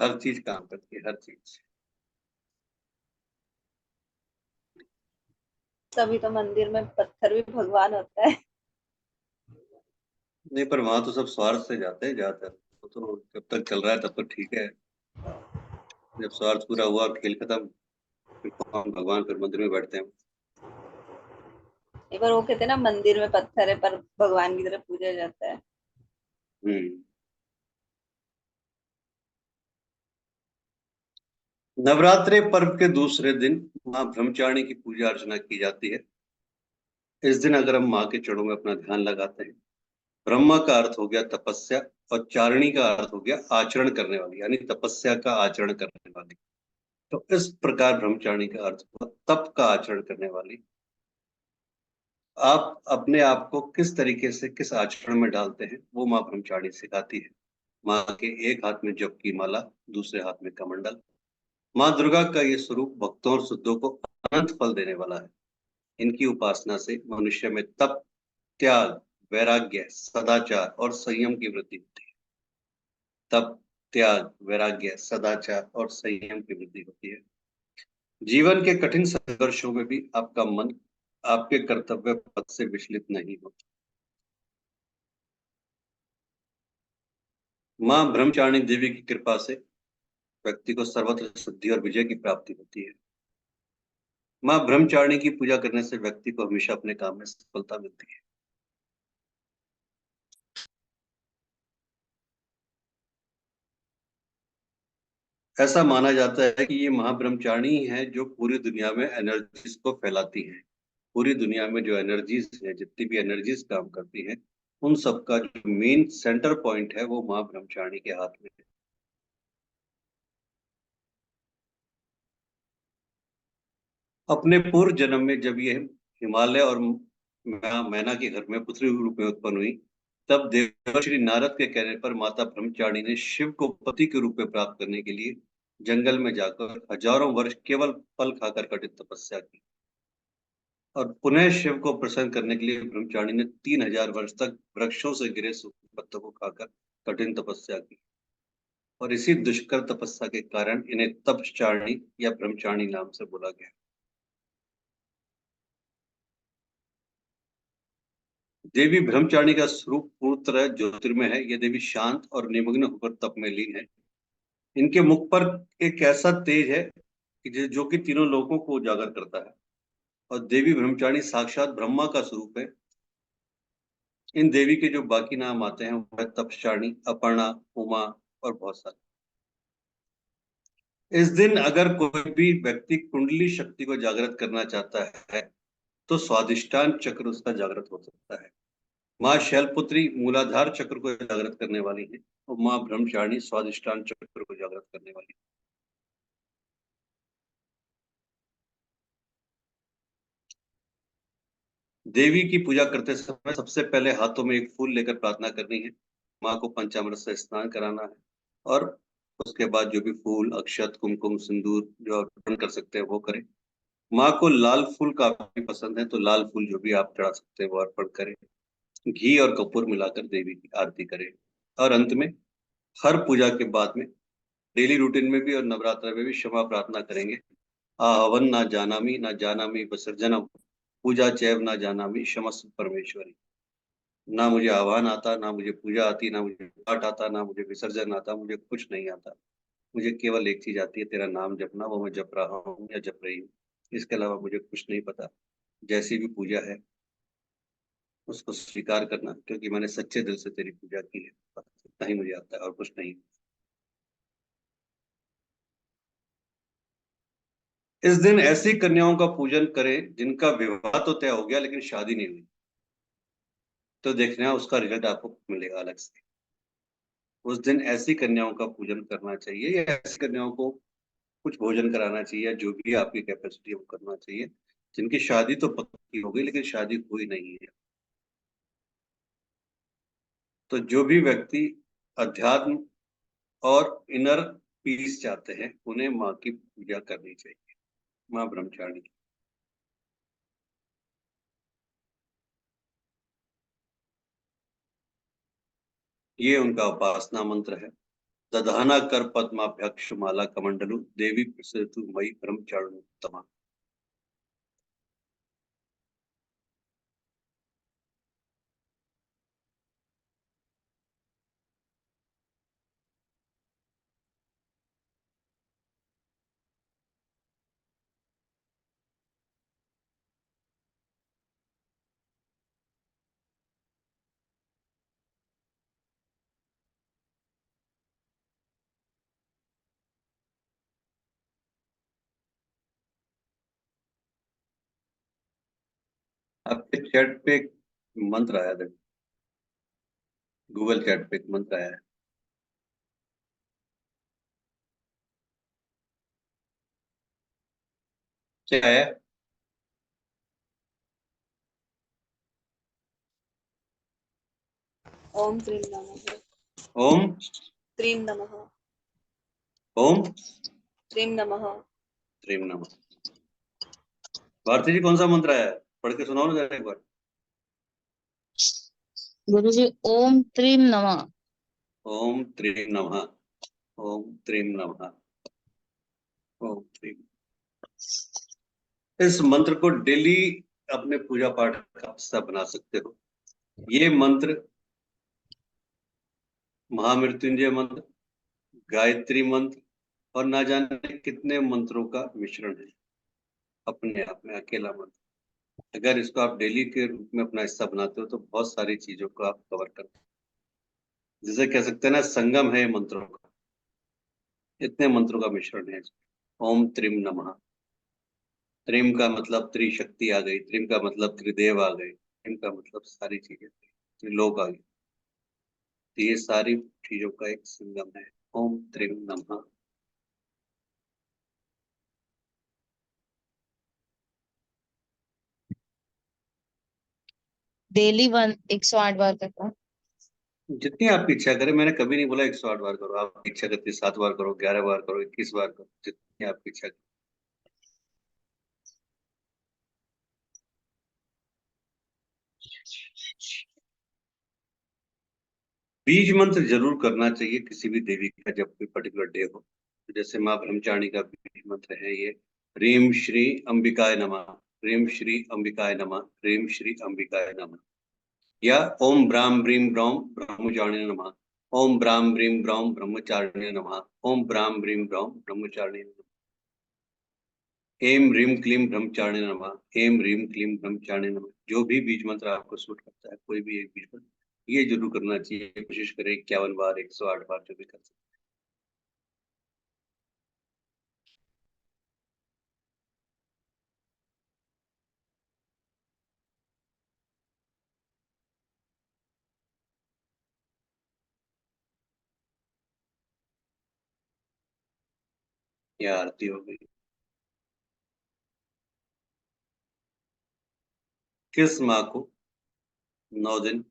हर चीज काम करती है, हर चीज। तभी तो मंदिर में पत्थर भी भगवान होता है। नहीं, पर वहां तो सब स्वार्थ से जाते हैं ज्यादातर, तो जब तक चल रहा है तब तक ठीक है, जब स्वार्थ पूरा हुआ खेल खत्म, फिर हम भगवान फिर मंदिर में बैठते हैं। एक बार वो कहते हैं ना, मंदिर में पत्थर है पर भगवान की तरह पूजा जाता है। हम्म। नवरात्रि पर्व के दूसरे दिन माँ ब्रह्मचारिणी की पूजा अर्चना की जाती है। इस दिन अगर हम माँ के चरणों में अपना ध्यान लगाते हैं, ब्रह्मा का अर्थ हो गया तपस्या और चारिणी का अर्थ हो गया आचरण करने वाली, यानी तपस्या का आचरण करने वाली। तो इस प्रकार ब्रह्मचारिणी का अर्थ हुआ तप का आचरण करने वाली। आप अपने आप को किस तरीके से किस आचरण में डालते हैं वो माँ ब्रह्मचारिणी सिखाती है। माँ के एक हाथ में जप की माला, दूसरे हाथ में कमंडल। माँ दुर्गा का ये स्वरूप भक्तों और शुद्धों को अनंत फल देने वाला है। इनकी उपासना से मनुष्य में तप, त्याग, वैराग्य, सदाचार और संयम की वृद्धि होती है। तप, त्याग, वैराग्य, सदाचार और संयम की वृद्धि होती है। जीवन के कठिन संघर्षों में भी आपका मन आपके कर्तव्य पथ से विचलित नहीं होता। माँ ब्रह्मचारिणी देवी की कृपा से व्यक्ति को सर्वत्र सिद्धि और विजय की प्राप्ति होती है। माँ ब्रह्मचारिणी की पूजा करने से व्यक्ति को हमेशा अपने काम में सफलता मिलती है। ऐसा माना जाता है कि ये महाब्रह्मचारिणी है जो पूरी दुनिया में एनर्जीज को फैलाती है। पूरी दुनिया में जो एनर्जीज है, जितनी भी एनर्जीज काम करती हैं, उन सबका जो मेन सेंटर पॉइंट है वो माँ ब्रह्मचारिणी के हाथ में है। अपने पूर्व जन्म में जब ये हिमालय और मैना के घर में पुत्री रूप में उत्पन्न हुई, तब देवर्षि नारद के कहने पर माता ब्रह्मचारिणी ने शिव को पति के रूप में प्राप्त करने के लिए जंगल में जाकर हजारों वर्ष केवल फल खाकर कठिन तपस्या की। और पुनः शिव को प्रसन्न करने के लिए ब्रह्मचारिणी ने 3000 वर्ष तक वृक्षों से गिरे सूखे पत्तों को खाकर कठिन तपस्या की। और इसी दुष्कर तपस्या के कारण इन्हें तपश्चारिणी या ब्रह्मचारिणी नाम से बोला गया। देवी ब्रह्मचारिणी का स्वरूप पूर्ण तरह ज्योतिर्मय है। ये देवी शांत और निमग्न होकर तप में लीन है। इनके मुख पर एक ऐसा तेज है कि जो कि तीनों लोगों को उजागर करता है। और देवी ब्रह्मचारिणी साक्षात ब्रह्मा का स्वरूप है। इन देवी के जो बाकी नाम आते हैं वह तपश्चारिणी, अपर्णा, उमा और बहुत सारे। इस दिन अगर कोई भी व्यक्ति कुंडली शक्ति को जागृत करना चाहता है तो स्वादिष्टान चक्र उसका जागृत हो सकता है। माँ शैलपुत्री मूलाधार चक्र को जागृत करने वाली है और माँ ब्रह्मचारिणी स्वादिष्टान चक्र को जागृत करने वाली है। देवी की पूजा करते समय सबसे पहले हाथों में एक फूल लेकर प्रार्थना करनी है। माँ को पंचामृत से स्नान कराना है और उसके बाद जो भी फूल, अक्षत, कुमकुम, सिंदूर जो अर्पण कर सकते हैं वो करें। माँ को लाल फूल काफी पसंद है, तो लाल फूल जो भी आप चढ़ा सकते हैं वो अर्पण करें। घी और कपूर मिलाकर देवी की आरती करें। और अंत में हर पूजा के बाद में डेली रूटीन में भी और नवरात्र में भी क्षमा प्रार्थना करेंगे। आहवन ना जानामि, ना जानामि विसर्जनम, पूजा चैव ना जानामि, क्षमस्व परमेश्वरी। ना मुझे आह्वान आता, ना मुझे पूजा आती, ना मुझे पाठ आता, ना मुझे विसर्जन आता, मुझे कुछ नहीं आता। मुझे केवल एक चीज आती है, तेरा नाम जपना, वो मैं जप रहा हूँ या जप रही हूँ। इसके अलावा मुझे कुछ नहीं पता। जैसी भी पूजा है उसको स्वीकार करना, क्योंकि मैंने सच्चे दिल से तेरी पूजा की है। बस इतना ही मुझे आता है और कुछ नहीं। इस दिन ऐसी कन्याओं का पूजन करें जिनका विवाह तो तय हो गया लेकिन शादी नहीं हुई। तो देखना उसका रिजल्ट आपको मिलेगा अलग से। उस दिन ऐसी कन्याओं का पूजन करना चाहिए या ऐसी कन्याओं को कुछ भोजन कराना चाहिए, जो भी आपकी कैपेसिटी है वो करना चाहिए, जिनकी शादी तो पक्की हो गई लेकिन शादी हुई नहीं है। तो जो भी व्यक्ति अध्यात्म और इनर पीस चाहते हैं उन्हें माँ की पूजा करनी चाहिए, माँ ब्रह्मचारिणी की। ये उनका उपासना मंत्र है। दधाना कर पद्माभ्यक्ष माला कमंडलु, देवी प्रसतु मई ब्रह्मचारिणी। आपके चैट पे एक मंत्र आया था, गूगल चैट पे एक मंत्र आया है। क्या आया? ओम त्रीम नमः। ओम त्रीम नमः। ओम त्रीम नमः। त्रिम नमः। भारती जी, कौन सा मंत्र आया है? पढ़ के सुनाओ ना जरा एक बार। गुरु जी, ओम त्रीम नमः। ओम त्रिम नमः। ओम त्रिम नमः। ओम त्रिम। इस मंत्र को डेली अपने पूजा पाठ का हिस्सा बना सकते हो। ये मंत्र महामृत्युंजय मंत्र, गायत्री मंत्र और ना जाने कितने मंत्रों का मिश्रण है अपने आप में, अकेला मंत्र। अगर इसको आप डेली के रूप में अपना हिस्सा बनाते हो तो बहुत सारी चीजों को आप कवर करते हो। जिसे कह सकते हैं ना, संगम है ये मंत्रों का, इतने मंत्रों का मिश्रण है। ओम त्रिम नमः। त्रिम का मतलब त्रिशक्ति आ गई, त्रिम का मतलब त्रिदेव आ गए, त्रिम का मतलब सारी चीजें, त्रिलोक आ गई। तो ये सारी चीजों का एक संगम है। ओम त्रिम नमः। डेली 108 बार करता हूँ। जितनी आपकी इच्छा करे, मैंने कभी नहीं बोला 108 बार करो। आप इच्छा करती 7 बार करो, 11 बार करो, 21 बार करो, जितनी आपकी इच्छा करे। बीज मंत्र जरूर करना चाहिए किसी भी देवी का जब कोई पर्टिकुलर डे हो। जैसे माँ ब्रह्मचारिणी का बीज मंत्र है ये, ह्रीम श्री अंबिकाय नमः, ह्रीम श्री अंबिकाय नमः, ह्रीम श्री अंबिकाय नमः। या ओम ब्राम ब्रीम ब्रौम ब्रह्मचारिणे नमः, ओम ब्राम ब्रीम ब्रौम ब्रह्मचारिणे नमः, ओम ब्राम ब्रीम ब्रौम ब्रह्मचारिणे नमः। एम ह्रीम क्लीम ब्रह्मचारिणे नमः, एम ह्रीम क्लीम ब्रह्मचारिणे नमः। जो भी बीज मंत्र आपको सूट करता है, कोई भी एक बीज मंत्र ये जरूर करना चाहिए। कोशिश करें 51 बार, 108 बार, जो भी कर सकते। ये आरती हो गई। किस माँ को 9 दिन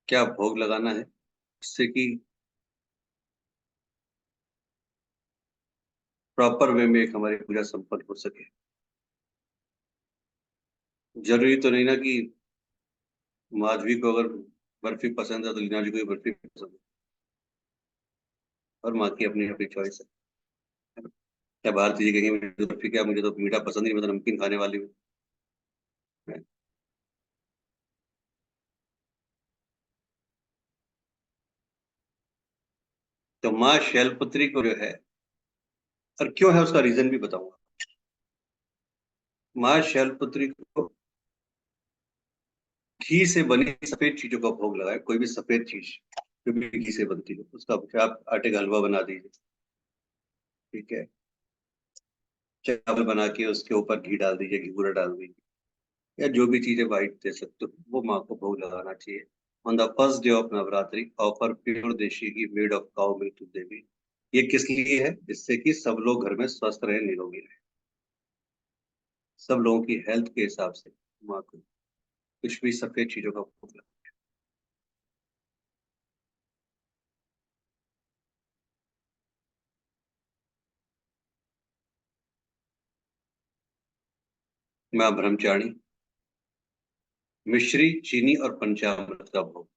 क्या भोग लगाना है जिससे कि प्रॉपर वे में एक हमारी पूजा संपन्न हो सके? जरूरी तो नहीं ना कि माधवी को अगर बर्फी पसंद है तो लीना जी को भी बर्फी पसंद है। और माँ की अपनी अपनी चॉइस है। क्या भारती जी कहेंगे मुझे तो बर्फी, क्या मुझे तो मीठा पसंद ही नहीं, मैं तो नमकीन खाने वाली हूँ। तो माँ शैलपुत्री को जो है, और क्यों है उसका रीजन भी बताऊंगा। माँ शैलपुत्री को घी से बनी सफेद चीजों का भोग लगाए। कोई भी सफेद चीज जो भी घी से बनती हो उसका, आप आटे का हलवा बना दीजिए, ठीक है। चावल बना के उसके ऊपर घी डाल दीजिए, घी पूरा डाल दीजिए, या जो भी चीजें वाइट दे सकते हो वो माँ को भोग लगाना चाहिए। On the first day of Navratri offer pure desi ghee made of cow milk to Devi. ये किस लिए है? जिससे कि सब लोग घर में स्वस्थ रहे, निरोगी रहे। सब लोगों की हेल्थ के हिसाब से माँ को कुछ भी सफेद चीजों का भोग लगाना। माँ ब्रह्मचारिणी, मिश्री, चीनी और पंचामृत का भोग।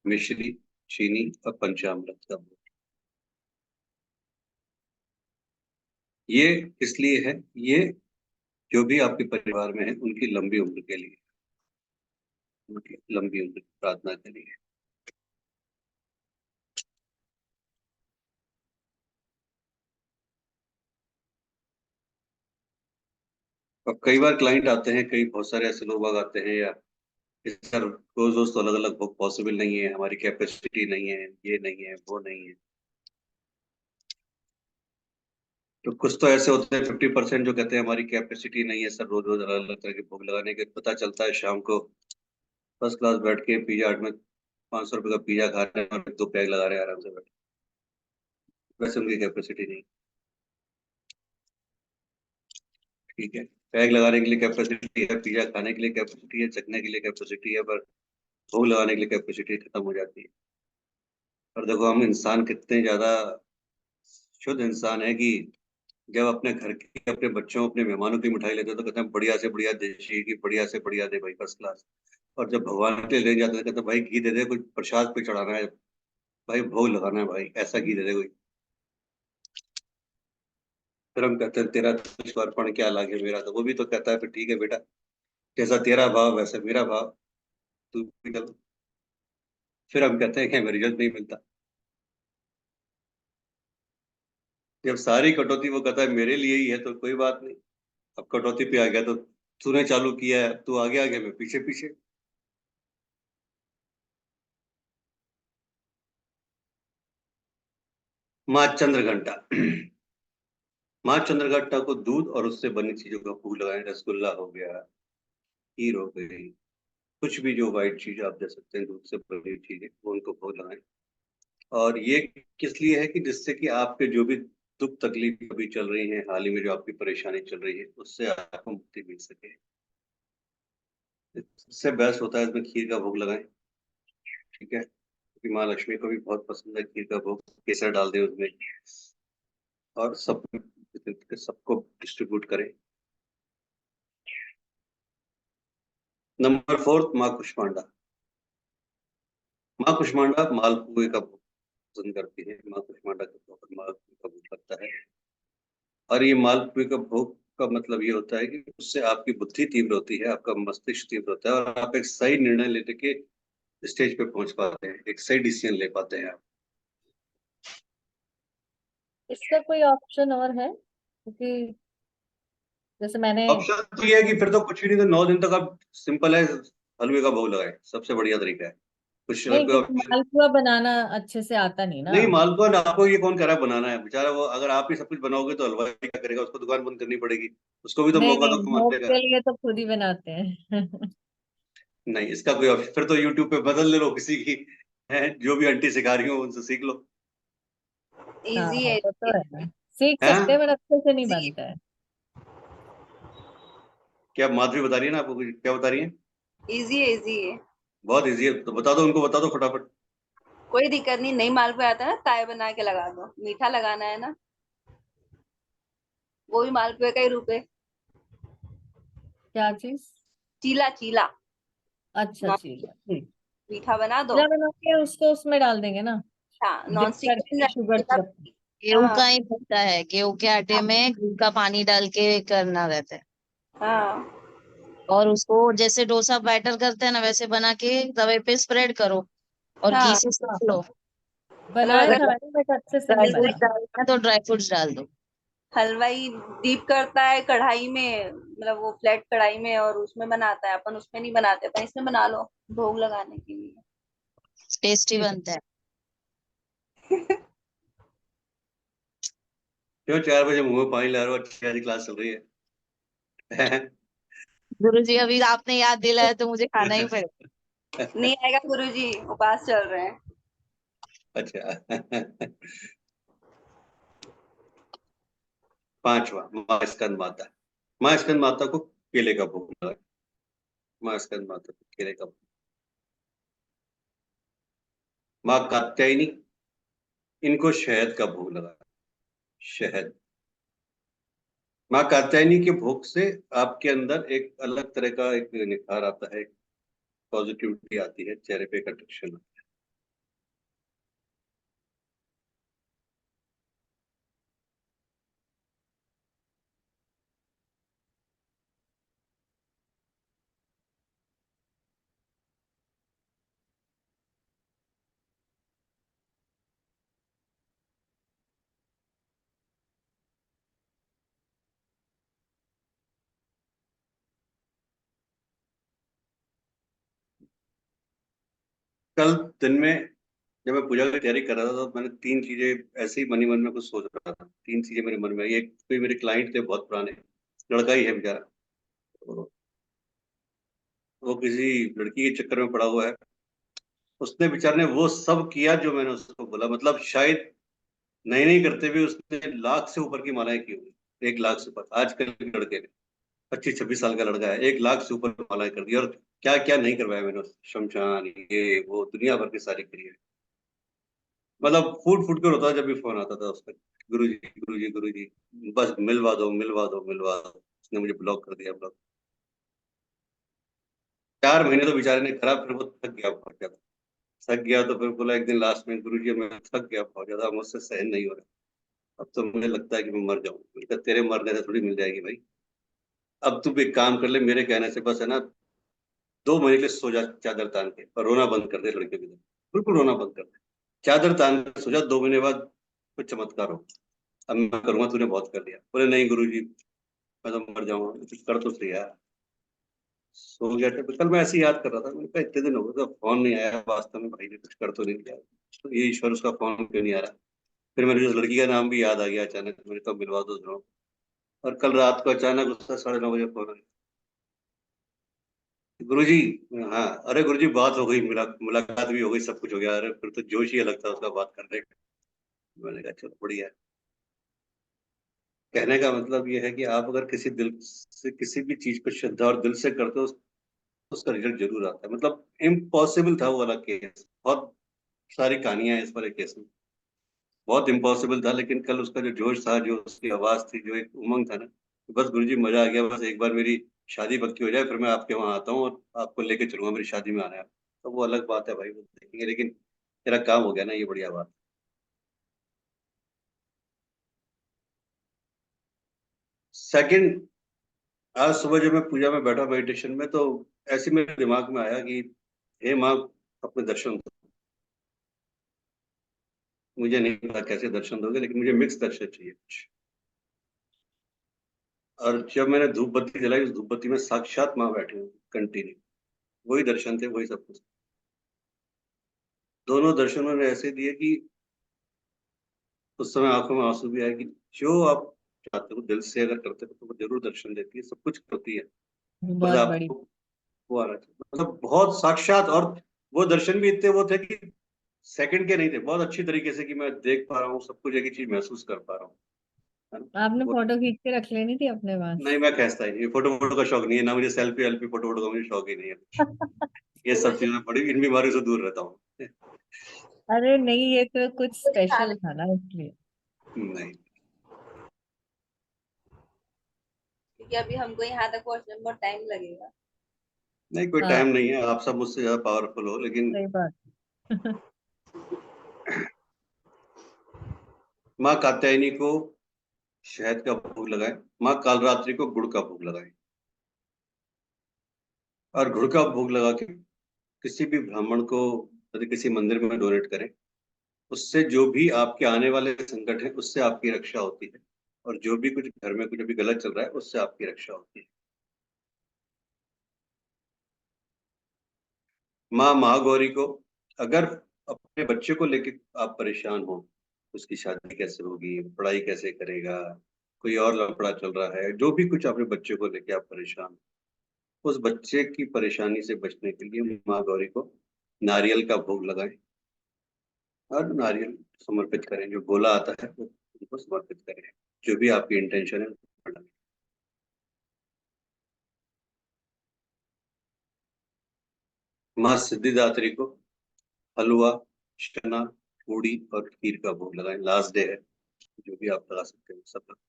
मिश्री, चीनी और पंचामृत का भोग। ये इसलिए है, ये जो भी आपके परिवार में है उनकी लंबी उम्र के लिए, उनकी लंबी उम्र की प्रार्थना के लिए। और कई बार क्लाइंट आते हैं, कई बहुत सारे ऐसे लोग आते हैं, या सर रोज रोज तो अलग अलग भोग पॉसिबल नहीं है, हमारी कैपेसिटी नहीं है, ये नहीं है, वो नहीं है। तो कुछ तो ऐसे होते हैं 50% जो कहते हैं हमारी कैपेसिटी नहीं है सर रोज रोज अलग अलग तरह के भोग लगाने के। पता चलता है शाम को फर्स्ट क्लास बैठ के पिज्जा हट में 500 रुपए का पिज्जा खा रहे हैं और 2 पैग लगा रहे हैं आराम से बैठ के। वैसे उनकी कैपेसिटी नहीं। ठीक है, पैग लगाने के लिए कैपेसिटी है, पिज्जा खाने के लिए कैपेसिटी है, चखने के लिए कैपेसिटी है, पर भोग लगाने के लिए कैपेसिटी खत्म हो जाती है। और देखो हम इंसान कितने ज्यादा शुद्ध इंसान है कि जब अपने घर की अपने बच्चों अपने मेहमानों की मिठाई लेते हैं तो कहते हैं बढ़िया से बढ़िया देशी की, बढ़िया से बढ़िया दे भाई, फर्स्ट क्लास। और जब भगवान के लिए ले जाते हैं कहते हैं भाई घी दे दे, कुछ प्रसाद पे चढ़ाना है भाई, भोग लगाना है भाई, ऐसा घी दे दे कोई। फिर हम कहते हैं तेरा तुझको अर्पण क्या लागे मेरा, तो वो भी तो कहता है फिर ठीक है बेटा, जैसा तेरा भाव वैसे मेरा भाव, तू भी कर। फिर हम कहते हैं कि हमें रिजल्ट नहीं मिलता। जब सारी कटौती वो कहता है मेरे लिए ही है तो कोई बात नहीं। अब कटौती पे आ गया तो तूने चालू किया है, तू आगे आगे मैं पीछे पीछे। माँ चंद्रघंटा। माँ चंद्रघंटा को दूध और उससे बनी चीजों का भोग लगाएं। रसगुल्ला हो गया, खीर हो गई, कुछ भी जो व्हाइट चीज आप दे सकते हैं दूध से बनी हुई चीजें, वो उनको भोग लगाएं। और ये किस लिए है कि जिससे कि आपके जो भी दुख तकलीफ अभी चल रही है, हाल ही में जो आपकी परेशानी चल रही है, उससे आपको मुक्ति मिल सके। इससे बेस्ट होता है इसमें खीर का भोग लगाएं। ठीक है, क्योंकि माँ लक्ष्मी को भी बहुत पसंद है खीर का भोग। केसर डाल दें उसमें और सबको डिस्ट्रीब्यूट करें। नंबर 4, माँ कुष्मांडा। माँ कुष्मांडा मालपुए का भोग पसंद करती है। माँ कुष्मांडा का भोग मालपुए का भोग लगता है। और ये मालपुए का भोग का मतलब ये होता है कि उससे आपकी बुद्धि तीव्र होती है, आपका मस्तिष्क तीव्र होता है और आप एक सही निर्णय लेने के स्टेज पे पहुंच पाते हैं, एक सही डिसीजन ले पाते हैं आप। इसका कोई ऑप्शन और है? क्योंकि जैसे मैंने ऑप्शन तो ये है कि फिर तो कुछ भी नहीं, तो 9 दिन तक आप सिंपल है हलवे का भोग लगाए, सबसे बढ़िया तरीका है। कुछ अगर नहीं, कोई क्योंकि ऑप्शन मालपुआ बनाना अच्छे से आता नहीं ना। नहीं, मालपुआ ना, आपको ये कौन कह रहा है बनाना है बेचारा, वो अगर आप ही सब कुछ बनाओगे तो हलवाई क्या करेगा, उसको दुकान बंद करनी पड़ेगी। उसको भी तो नहीं मौका नहीं, दो भोग कमाने का। के लिए तो खुद ही बनाते हैं। नहीं, इसका कोई ऑप्शन फिर तो यूट्यूब पे बदल ले लो किसी की है, जो भी आंटी सिखा रही हो उनसे सीख लो। हाँ इजी है। वो तो है ना, सीख है सकते हैं पर अच्छे से नहीं बनता है। क्या माधुरी बता रही है ना आपको, क्या बता रही है? इजी है, इजी है। बहुत इजी है, तो बता दो उनको, बता दो फटाफट। कोई दिक्कत नहीं, नहीं मालपुआ आता है ना, ताय बना के लगा दो, मीठा लगाना है ना, वो भी मालपुए का ही रूप है। क्या चीज? चीला, चीला। अच्छा, नॉन ठीक है, ठीक। मीठा बना दो। चीला बना के उसको उसमें डाल देंगे ना, हाँ, नॉन डिप स्टिक के करके शुगर चीला। सिरप। गेहूं हाँ का ही बनता है, गेहूं के आटे में घी का पानी डाल के करना रहता है। हाँ और उसको जैसे डोसा बैटर करते हैं ना, वैसे बना के तवे पे स्प्रेड करो और घी हाँ। से हाँ, सेक लो। बनाया अगर था मैंने बट अच्छे से ड्राई नहीं फ्रूट्स बना। डालना है तो ड्राई फ्रूट्स डाल दो। हलवाई डीप करता है कढ़ाई में, मतलब वो फ्लैट कढ़ाई में, और उसमें बनाता है, अपन उसमें नहीं बनाते, अपन इसमें बना लो भोग लगाने के लिए। टेस्टी ठीक है। बनता है। क्यों 4 बजे मुंह में पानी ला रहे हो, अच्छी आज क्लास चल रही है। गुरुजी अभी आपने याद दिलाया तो मुझे खाना ही पड़ेगा। नहीं आएगा गुरुजी, उपास चल रहे हैं। अच्छा। 5वां, माँ स्कंद माता। माँ स्कंद माता को केले का भोग लगाए। माँ स्कंद माता को केले का भोग। माँ कात्यायनी, इनको शहद का भोग लगाए। शहद। माँ कात्यायनी के भोग से आपके अंदर एक अलग तरह का एक निखार आता है, पॉजिटिविटी आती है, चेहरे पे एक अट्रैक्शन आता है। कल दिन में जब मैं पूजा की तैयारी कर रहा था तो मैंने 3 चीजें ऐसे ही मनी मन में कुछ सोच रहा था। 3 चीजें मेरे मन में आई। एक कोई मेरे क्लाइंट थे बहुत पुराने, लड़का ही है बेचारा, तो वो किसी लड़की के चक्कर में पड़ा हुआ है। उसने बेचारे ने वो सब किया जो मैंने उसको बोला, मतलब शायद नहीं नहीं करते हुए उसने लाख से ऊपर की मालाएं की होगी, 1 लाख से ऊपर। आजकल के लड़के ने, 25-26 साल का लड़का है, 1 लाख से ऊपर मालाएं कर दी। और क्या क्या नहीं करवाया मैंने उससे, शमशान ये वो दुनिया भर की सारी करी है। मतलब फूट फूट कर होता जब भी फोन आता था उसका, गुरु जी गुरु जी गुरु जी, बस मिलवा दो मिलवा दो मिलवा दो। उसने मुझे ब्लॉक कर दिया, ब्लॉक। 4 महीने तो बेचारे ने करा, फिर वो थक गया बहुत ज्यादा। थक गया तो फिर बोला एक दिन लास्ट में, गुरु जी मैं थक गया बहुत ज्यादा, मुझसे सहन नहीं हो रहा, अब तो मुझे लगता है कि मैं मर जाऊँ। मैंने कहा तेरे मरने से थोड़ी मिल जाएगी भाई, अब तू एक काम कर ले, मेरे कहने से बस है ना, 2 महीने के लिए सो जा चादर तान के, और रोना बंद कर दे लड़के की तरह। बिल्कुल रोना बंद कर दे, चादर तान के सो जा, 2 महीने बाद कुछ चमत्कार हो। अब मैं करूंगा, तूने बहुत कर दिया। बोले नहीं गुरु जी, मैं तो मर जाऊंगा। कुछ कर तो सही यार। सो गया था। कल मैं ऐसे ही याद कर रहा था, मैंने कहा इतने दिन हो गए तो फोन नहीं आया, वास्तव में भाई ने कुछ कर तो नहीं दिया, तो ये ईश्वर उसका फोन क्यों नहीं आ रहा। फिर मेरे उस लड़की का नाम भी याद आ गया अचानक, मैंने कहा मिलवा दो जरूर। और कल रात को अचानक उसका 9:30 बजे फोन आया, गुरुजी। हाँ, अरे गुरुजी बात हो गई, मुलाकात भी हो गई, सब कुछ हो गया। अरे फिर तो जोश ही अलग था उसका बात करने का। मैंने कहा चलो बढ़िया है। कहने का मतलब ये है कि आप अगर किसी दिल से किसी भी चीज को श्रद्धा और दिल से करते हो, उसका रिजल्ट जरूर आता है। मतलब इम्पॉसिबल था वो वाला केस, बहुत सारी कहानियां हैं इस वाले केस में। बहुत इम्पॉसिबल था, लेकिन कल उसका जो जोश था, जो उसकी आवाज थी, जो एक उमंग था ना, बस गुरुजी मजा आ गया। बस एक बार मेरी शादी पक्की हो जाए, फिर मैं आपके वहां आता हूँ और आपको लेके चलूंगा, मेरी शादी में आना है। तो वो अलग बात है भाई, वो देखेंगे, लेकिन तेरा काम हो गया ना, ये बढ़िया बात। सेकंड, आज सुबह जब मैं पूजा में बैठा मेडिटेशन में, तो ऐसे मेरे दिमाग में आया कि हे माँ, अपने दर्शन दो। मुझे नहीं पता कैसे दर्शन दोगे, लेकिन मुझे मिक्स दर्शन चाहिए कुछ। और जब मैंने धूप बत्ती जलाई, उस धूप बत्ती में साक्षात माँ बैठी हुई, कंटिन्यू वही दर्शन थे, वही सब कुछ। दोनों दर्शन उन्होंने ऐसे दिए कि उस समय आंखों में आंसू भी आए कि जो आप चाहते हो दिल से अगर करते हो तो वो जरूर दर्शन देती है, सब कुछ करती है। बस बहुत बड़ी। आपको वो आना चाहिए, मतलब बहुत साक्षात। और वो दर्शन भी इतने वो थे कि सेकंड के नहीं थे, बहुत अच्छी तरीके से कि मैं देख पा रहा हूँ सब कुछ, एक ही चीज महसूस कर पा रहा हूँ, है ना। आपने वो फोटो खींच के रख लेनी थी अपने नहीं, पास। मैं खींचता ही नहीं, फोटो वोटो का शौक नहीं है ना मुझे, सेल्फी वेल्फी फोटो वोटो का मुझे शौक ही नहीं है। ये सब चीजें बड़ी, इन बीमारियों से दूर रहता हूँ। अरे नहीं, ये तो कुछ कुछ स्पेशल खाने था ना इसलिए। नहीं क्योंकि अभी हमको यहाँ तक पहुँचने में बहुत टाइम लगेगा। नहीं, कोई टाइम हाँ, नहीं है, आप सब मुझसे ज्यादा पावरफुल हो, लेकिन सही बात। माँ कात्यायनी को शहद का भोग लगाएं, माँ कालरात्रि को गुड़ का भोग लगाएं, और गुड़ का भोग लगा के किसी भी ब्राह्मण को यदि किसी मंदिर में डोनेट करें, उससे जो भी आपके आने वाले संकट है उससे आपकी रक्षा होती है। और जो भी कुछ घर में कुछ अभी गलत चल रहा है उससे आपकी रक्षा होती है। माँ महागौरी को, अगर अपने बच्चे को लेके आप परेशान हो, उसकी शादी कैसे होगी, पढ़ाई कैसे करेगा, कोई और लफड़ा चल रहा है, जो भी कुछ अपने बच्चे को लेके आप परेशान हो, उस बच्चे की परेशानी से बचने के लिए माँ गौरी को नारियल का भोग लगाएं, और नारियल समर्पित करें। जो गोला आता है वो उनको समर्पित करें, जो भी आपकी इंटेंशन है उसको डालें। माँ सिद्धिदात्री को हलवा, चना, पूड़ी और खीर का भोग लगाएं। लास्ट डे है, जो भी आप लगा सकते हैं सब लगाएं।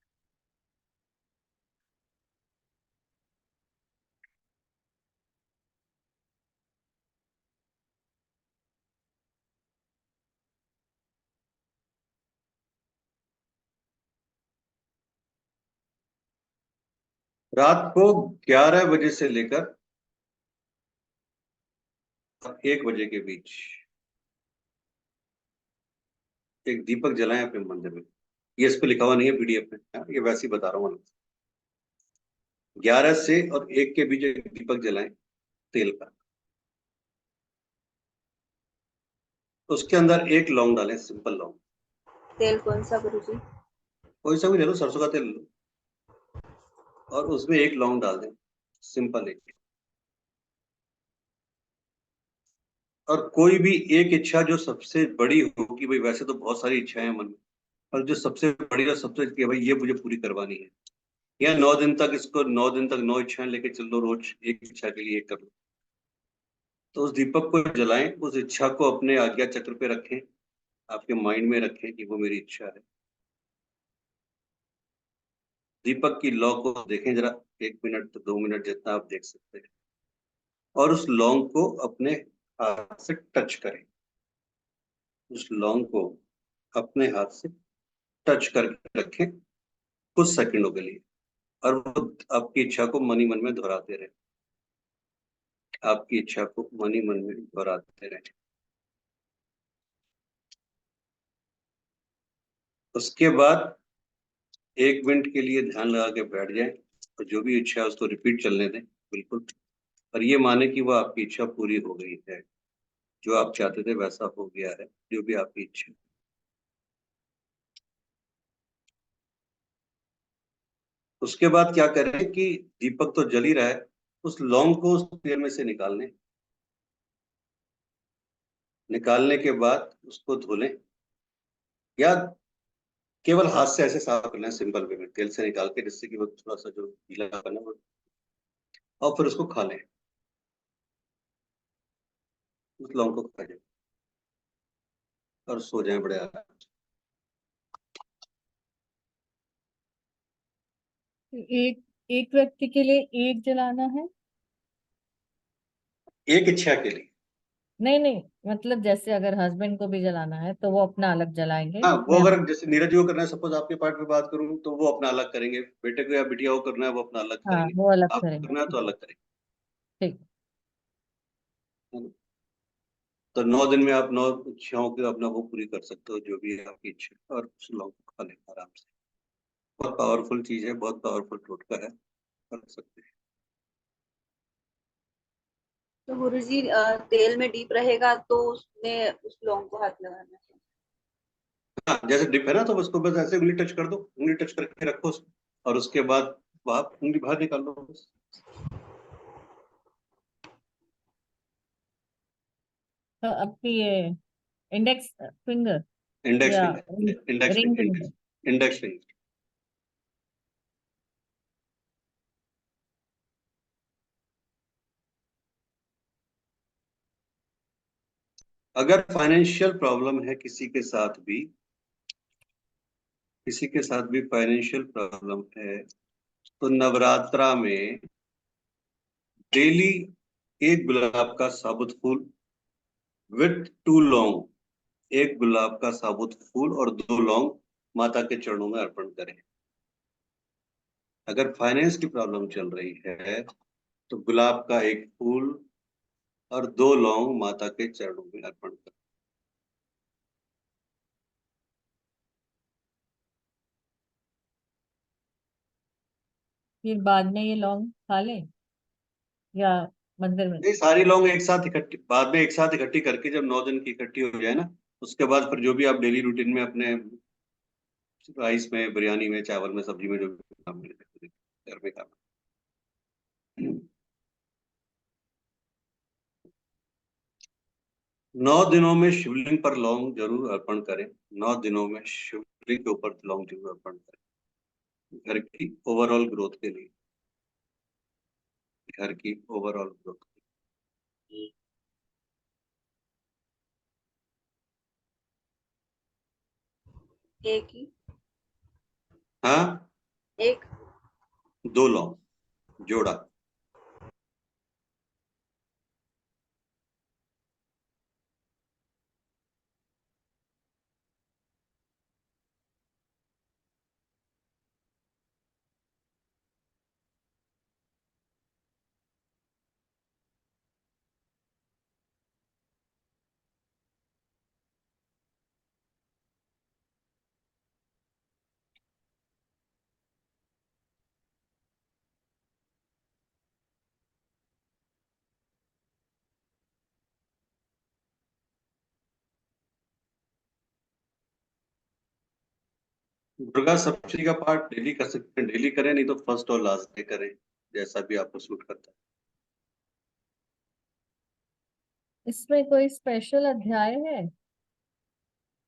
रात को 11 बजे से लेकर 1 बजे के बीच एक दीपक जलाएं अपने मंदिर में। ये इस पे लिखा हुआ नहीं है पीडीएफ में, हाँ, ये वैसे ही बता रहा हूँ। 11 से 1 के बीच एक दीपक जलाएं, तेल का। उसके अंदर एक लौंग डालें, सिंपल लौंग। तेल कौन सा गुरुजी? कोई सा भी ले लो, सरसों का तेल ले लो, और उसमें एक लौंग डाल दें, सिंपल एक। और कोई भी एक इच्छा जो सबसे बड़ी होगी, भाई वैसे तो बहुत सारी इच्छाएं हैं मन में, पर जो सबसे बड़ी और सबसे कि भाई ये मुझे पूरी करवानी है, या 9 दिन तक इसको, 9 दिन तक 9 इच्छाएं लेके चल लो, रोज एक इच्छा के लिए एक कर लो। तो उस दीपक को जलाएं, उस इच्छा को अपने आज्ञा चक्र पे रखें, आपके माइंड में रखें कि वो मेरी इच्छा है। दीपक की लौ को देखें जरा, 1 मिनट तो 2 मिनट जितना आप देख सकते हैं, और उस लौंग को अपने हाथ से टच करें, उस लौंग को अपने हाथ से टच करके रखें कुछ सेकंडों के लिए, और वो आपकी इच्छा को मन ही मन में दोहराते रहे, आपकी इच्छा को मन ही मन में दोहराते रहे। उसके बाद 1 मिनट के लिए ध्यान लगा के बैठ जाए, और जो भी इच्छा है उसको रिपीट चलने दें, बिल्कुल। और ये माने कि वो आपकी इच्छा पूरी हो गई है, जो आप चाहते थे वैसा हो गया है, जो भी आपकी इच्छा। उसके बाद क्या करें कि दीपक तो जल ही रहा है, उस लौंग को उस तेल में से निकालने, निकालने के बाद उसको धो लें, या केवल हाथ से ऐसे साफ कर लें, सिंपल वे में तेल से निकाल के, जिससे कि वो थोड़ा सा जो गीलापन है वो, और फिर उसको खा लें, उस लौंग को खा लें और सो जाएं बड़े आराम से। एक एक व्यक्ति के लिए एक जलाना है? एक इच्छा के लिए। नहीं नहीं, मतलब जैसे अगर हस्बैंड को भी जलाना है तो वो अपना अलग जलाएंगे, हाँ, वो मैं अगर जैसे नीरज जी को करना है, सपोज आपके पार्ट में बात करूं, तो वो अपना अलग करेंगे, बेटे को या बिटिया को करना है वो अपना अलग हाँ करेंगे, वो अलग आपको करेंगे, करना है तो ठीक है। अलग करेंगे, ठीक। है ना? तो 9 दिन में आप 9 इच्छाओं की अपना वो पूरी कर सकते हो, जो भी है आपकी इच्छा, और उस लौंग को खा लें आराम से। बहुत पावरफुल चीज है, बहुत पावरफुल टोटका है, कर सकते हैं। तो गुरुजी तेल में डीप रहेगा तो उसमें उस लौंग को हाथ लगाना है। हाँ, जैसे डिप है ना, तो उसको बस ऐसे उंगली टच कर दो, उंगली टच करके रखो उसको, और उसके बाद आप उंगली बाहर निकाल लो बस। तो आपकी ये इंडेक्स फिंगर इंडेक्स या finger, index ring finger, finger? Index finger. अगर फाइनेंशियल प्रॉब्लम है किसी के साथ भी, किसी के साथ भी फाइनेंशियल प्रॉब्लम है, तो नवरात्रा में डेली एक गुलाब का साबुत फूल विथ 2 लौंग, एक गुलाब का साबुत फूल और 2 लौंग माता के चरणों में अर्पण करें। अगर फाइनेंस की प्रॉब्लम चल रही है, तो गुलाब का एक फूल और 2 लौंग माता के चरणों में अर्पण करें। फिर बाद में ये लौंग खा ले या मंदिर में? नहीं, सारी लौंग एक साथ इकट्ठी, बाद में एक साथ इकट्ठी करके, जब 9 दिन की इकट्ठी हो जाए ना, उसके बाद फिर जो भी आप डेली रूटीन में अपने राइस में, बिरयानी में, चावल में, सब्जी में जो भी काम मिले घर में काम। 9 दिनों में शिवलिंग पर लौंग जरूर अर्पण करें, 9 दिनों में शिवलिंग के ऊपर लौंग जरूर अर्पण करें, घर की ओवरऑल ग्रोथ के लिए, घर की ओवरऑल ग्रोथ। एक ही? हाँ, एक? 2 लौंग जोड़ा। दुर्गा सप्तशती का पाठ डेली कर सकते हैं, डेली करें, नहीं तो फर्स्ट और लास्ट डे करें, जैसा भी आपको सूट करता है। इसमें कोई स्पेशल अध्याय है?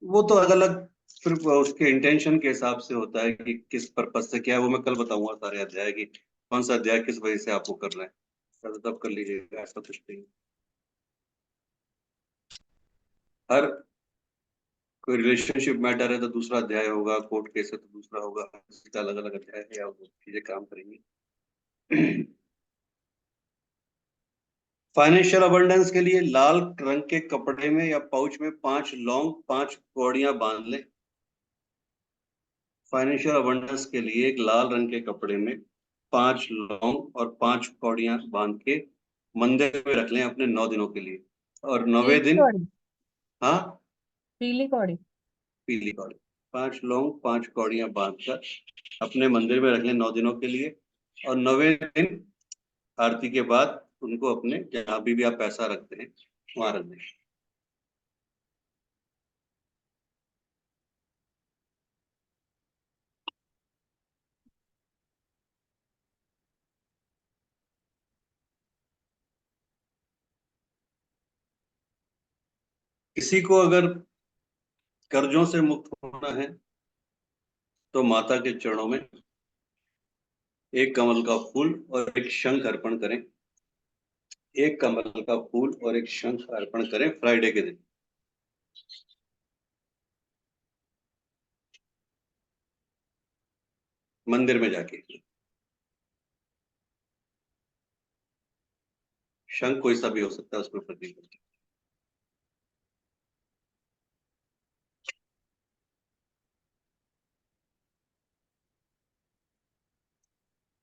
वो तो अलग अलग फिर उसके इंटेंशन के हिसाब से होता है कि किस पर्पज से क्या है, वो मैं कल बताऊंगा सारे अध्याय की, कौन सा अध्याय किस वजह से आपको करना है, तब कर लीजिएगा, ऐसा कुछ नहीं। हर कोई रिलेशनशिप मैटर है तो दूसरा अध्याय होगा, कोर्ट केस है तो दूसरा होगा, इसका अलग अलग अध्याय है, आप वो चीजें काम करेंगे। फाइनेंशियल अबंडेंस के लिए लाल रंग के कपड़े में या पाउच में 5 लौंग 5 कौड़ियां बांध लें। फाइनेंशियल अबंडेंस के लिए एक लाल रंग के कपड़े में 5 लौंग और 5 कौड़ियां बांध के मंदिर में रख लें अपने 9 दिनों के लिए, और 9वें पीली दिन, कौड़ी। हाँ, पीली कौड़ी। पीली कौड़ी, 5 लौंग 5 कौड़ियां बांधकर अपने मंदिर में रख लें 9 दिनों के लिए, और 9वें दिन आरती के बाद उनको अपने जहां भी आप पैसा रखते हैं वहां रख दें। किसी को अगर कर्जों से मुक्त होना है तो माता के चरणों में एक कमल का फूल और एक शंख अर्पण करें। एक कमल का फूल और एक शंख अर्पण करें फ्राइडे के दिन, मंदिर में जाके। शंख कोई सा भी हो सकता है, उसमें फर्क नहीं पड़ता।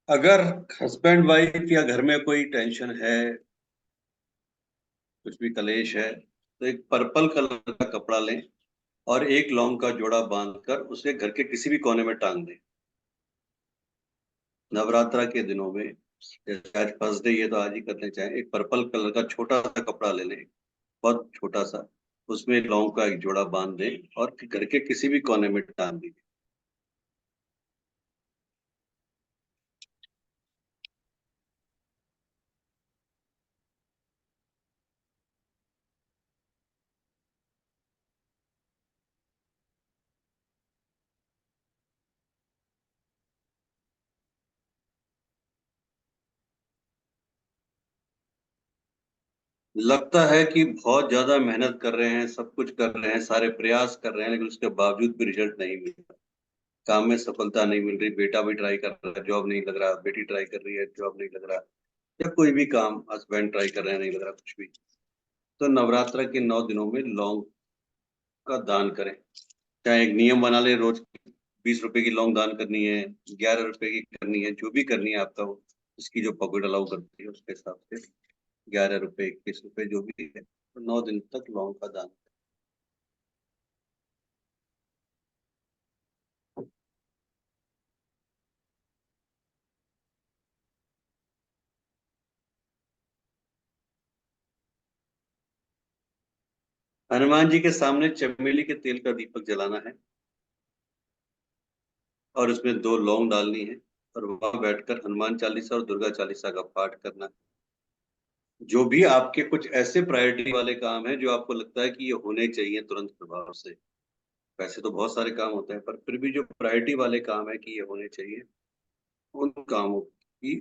अगर हस्बैंड वाइफ या घर में कोई टेंशन है, कुछ भी कलेश है, तो एक पर्पल कलर का कपड़ा लें और एक लौंग का जोड़ा बांधकर उसे घर के किसी भी कोने में टांग दें। नवरात्रा के दिनों में, जैसे आज फर्स्ट डे, ये तो आज ही करने चाहें, एक पर्पल कलर का छोटा सा कपड़ा ले लें, बहुत छोटा सा, उसमें लौंग का एक जोड़ा बांध दें और घर के किसी भी कोने में टांग दीजिए। लगता है कि बहुत ज्यादा मेहनत कर रहे हैं, सब कुछ कर रहे हैं, सारे प्रयास कर रहे हैं, लेकिन उसके बावजूद भी रिजल्ट नहीं मिल रहा, काम में सफलता नहीं मिल रही, बेटा भी ट्राई कर रहा है, जॉब नहीं लग रहा, बेटी ट्राई कर रही है, जॉब नहीं लग रहा, या कोई भी काम हस्बैंड ट्राई कर रहे हैं, नहीं लग रहा कुछ भी, तो नवरात्र के 9 दिनों में लौंग का दान करें। चाहे एक नियम बना ले, रोज 20 रुपए की लौंग दान करनी है, 11 रुपए की करनी है, जो भी करनी है आपका, वो उसकी जो पॉकेट अलाउ करती है उसके हिसाब से, 11 रुपए 21 रुपए जो भी है, तो 9 दिन तक लौंग का दान। हनुमान जी के सामने चमेली के तेल का दीपक जलाना है और उसमें 2 लौंग डालनी है, और वहां बैठकर हनुमान चालीसा और दुर्गा चालीसा का पाठ करना है। जो भी आपके कुछ ऐसे प्रायोरिटी वाले काम हैं जो आपको लगता है कि ये होने चाहिए तुरंत प्रभाव से, वैसे तो बहुत सारे काम होते हैं, पर फिर भी जो प्रायोरिटी वाले काम है कि ये होने चाहिए, उन कामों की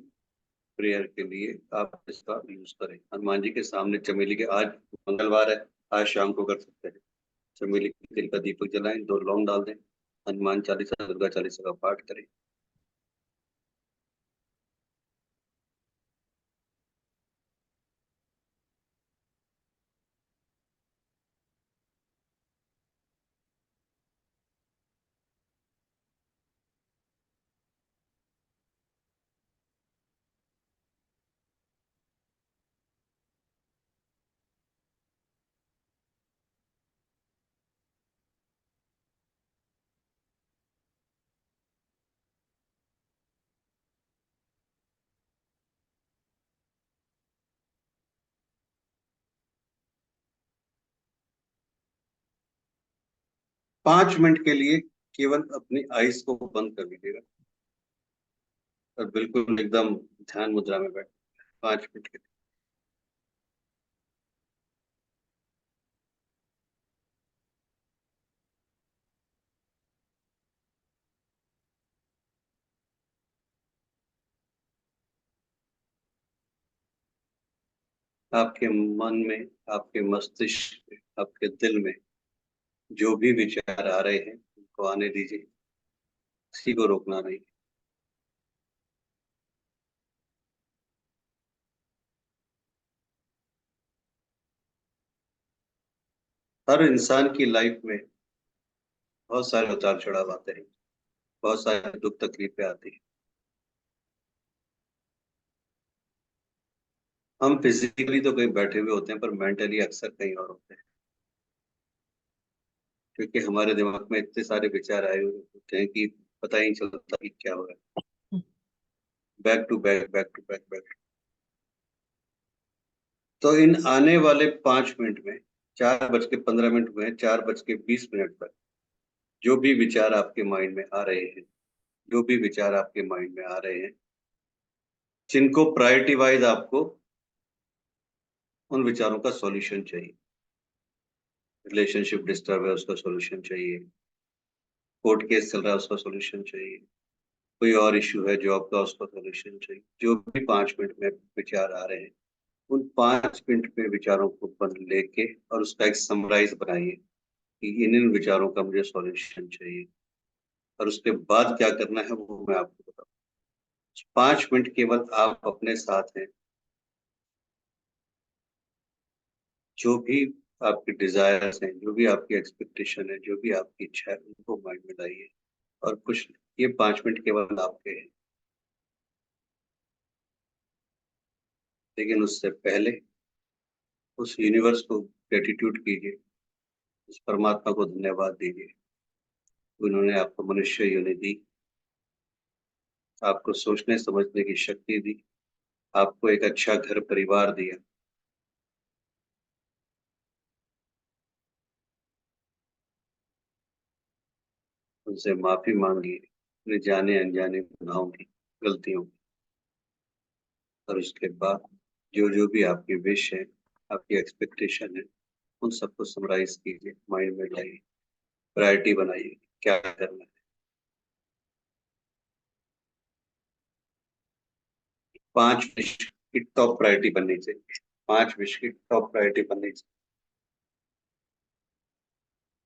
प्रेयर के लिए आप इसका यूज करें। हनुमान जी के सामने चमेली के, आज मंगलवार है, आज शाम को कर सकते हैं, चमेली के तेल का दीपक जलाएं, 2 लौंग डाल दें, हनुमान चालीसा दुर्गा चालीसा का पाठ करें। 5 मिनट के लिए केवल अपनी आईज को बंद कर दीजिएगा और बिल्कुल एकदम ध्यान मुद्रा में बैठ 5 मिनट के लिए। आपके मन में, आपके मस्तिष्क में, आपके दिल में जो भी विचार आ रहे हैं उनको आने दीजिए, किसी को रोकना नहीं। हर इंसान की लाइफ में बहुत सारे उतार चढ़ाव आते हैं, बहुत सारे दुख तकलीफें आती हैं। हम फिजिकली तो कहीं बैठे हुए होते हैं पर मेंटली अक्सर कहीं और होते हैं, क्योंकि हमारे दिमाग में इतने सारे विचार आए हुए होते हैं कि पता ही नहीं चलता कि क्या हो रहा है। Back to back, back to back, back. तो इन आने वाले 5 मिनट में, 4:15 में, 4:20 तक जो भी विचार आपके माइंड में आ रहे हैं, जो भी विचार आपके माइंड में आ रहे हैं, जिनको प्रायोरिटी वाइज आपको उन विचारों का सॉल्यूशन चाहिए। रिलेशनशिप डिस्टर्ब है, उसका सॉल्यूशन चाहिए। कोर्ट केस चल रहा है, उसका सॉल्यूशन चाहिए। कोई और इश्यू है जॉब का, उसका सॉल्यूशन चाहिए। जो भी 5 मिनट में विचार आ रहे हैं, उन 5 मिनट में विचारों को बंद लेके और उसका एक समराइज बनाइए कि इन विचारों का मुझे सॉल्यूशन चाहिए, और उसके बाद क्या करना है वो मैं आपको बताऊँ। 5 मिनट केवल आप अपने साथ हैं। जो भी आपके डिजायर्स हैं, जो भी आपकी एक्सपेक्टेशन है, जो भी आपकी इच्छा है, उनको माइंड में लाइए और कुछ, ये 5 मिनट केवल आपके हैं। लेकिन उससे पहले उस यूनिवर्स को ग्रेटिट्यूड कीजिए, उस परमात्मा को धन्यवाद दीजिए। उन्होंने आपको मनुष्य योनि दी, आपको सोचने समझने की शक्ति दी, आपको एक अच्छा घर परिवार दिया। उनसे माफी मांगिए अपने जाने अनजाने गुनाहों की, गलतियों की। और उसके बाद जो जो भी आपकी विश है, आपकी एक्सपेक्टेशन है, उन सबको समराइज कीजिए, माइंड में लाइए, प्रायोरिटी बनाइए क्या करना है। 5 विश की टॉप प्रायोरिटी बननी चाहिए, 5 विश की टॉप प्रायोरिटी बननी चाहिए।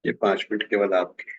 ये 5 मिनट केवल आपके।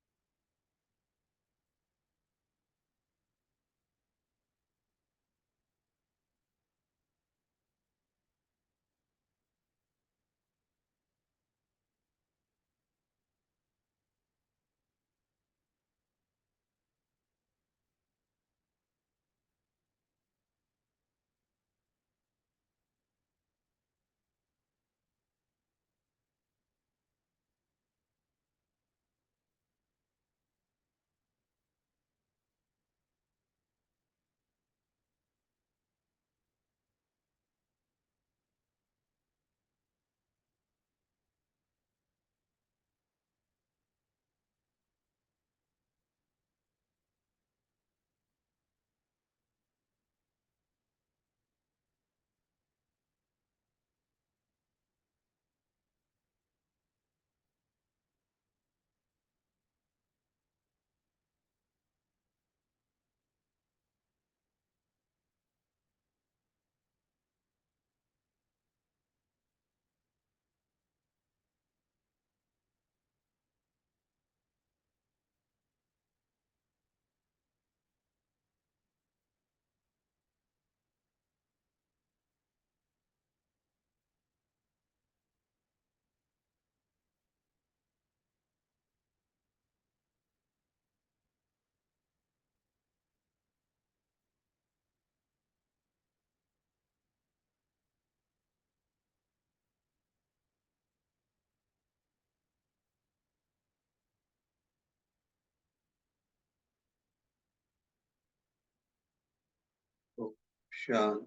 शांत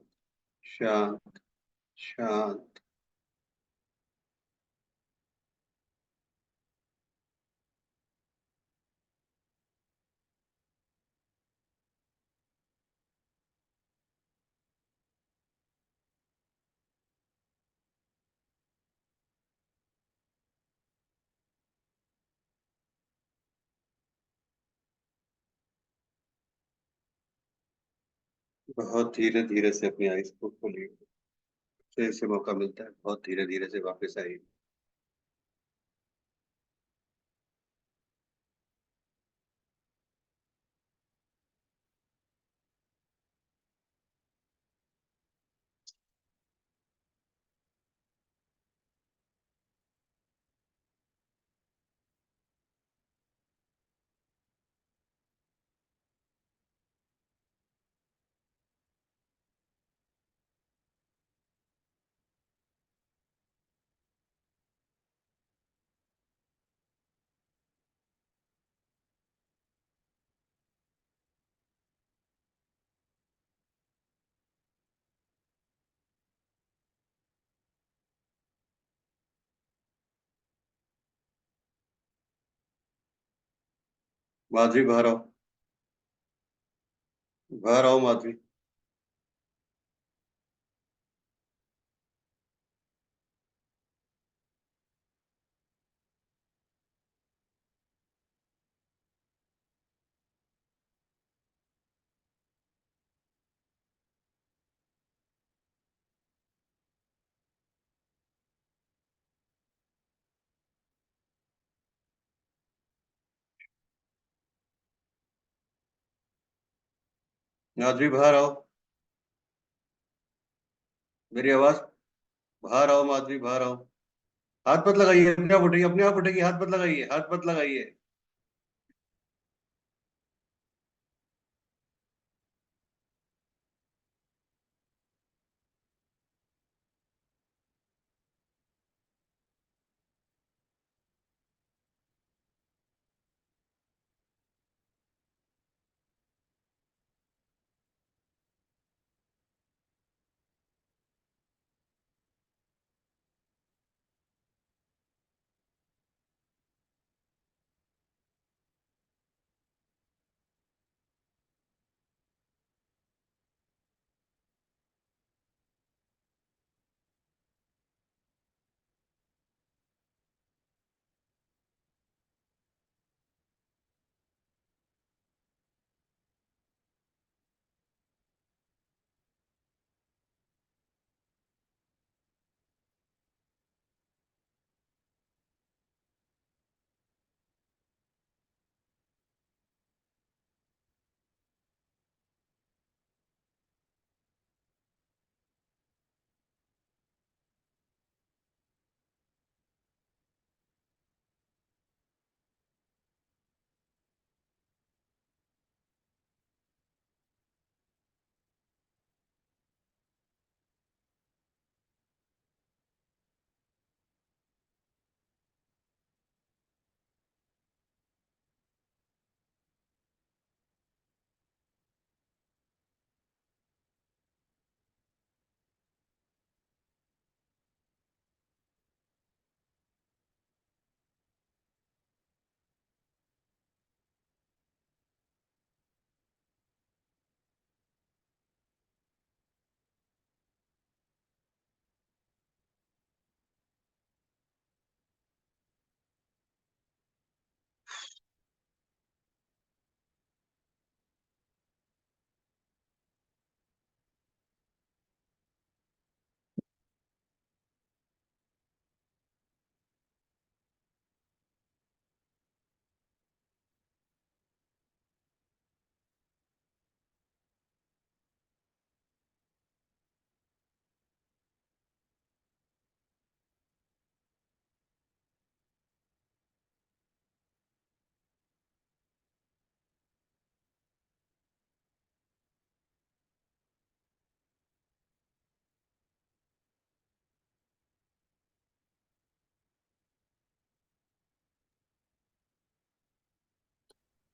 शांत शांत। बहुत धीरे धीरे से अपनी आईज को खोलिए। फिर से मौका मिलता है, बहुत धीरे धीरे से वापस आइए। माधवी बाहर आओ, बाहर आओ माधवी। माधवी बाहर आओ, मेरी आवाज, बाहर आओ माधवी, बाहर आओ। हाथ मत लगाइए, अपने आप उठेगी, अपने आप उठेगी, हाथ मत लगाइए, हाथ मत लगाइए।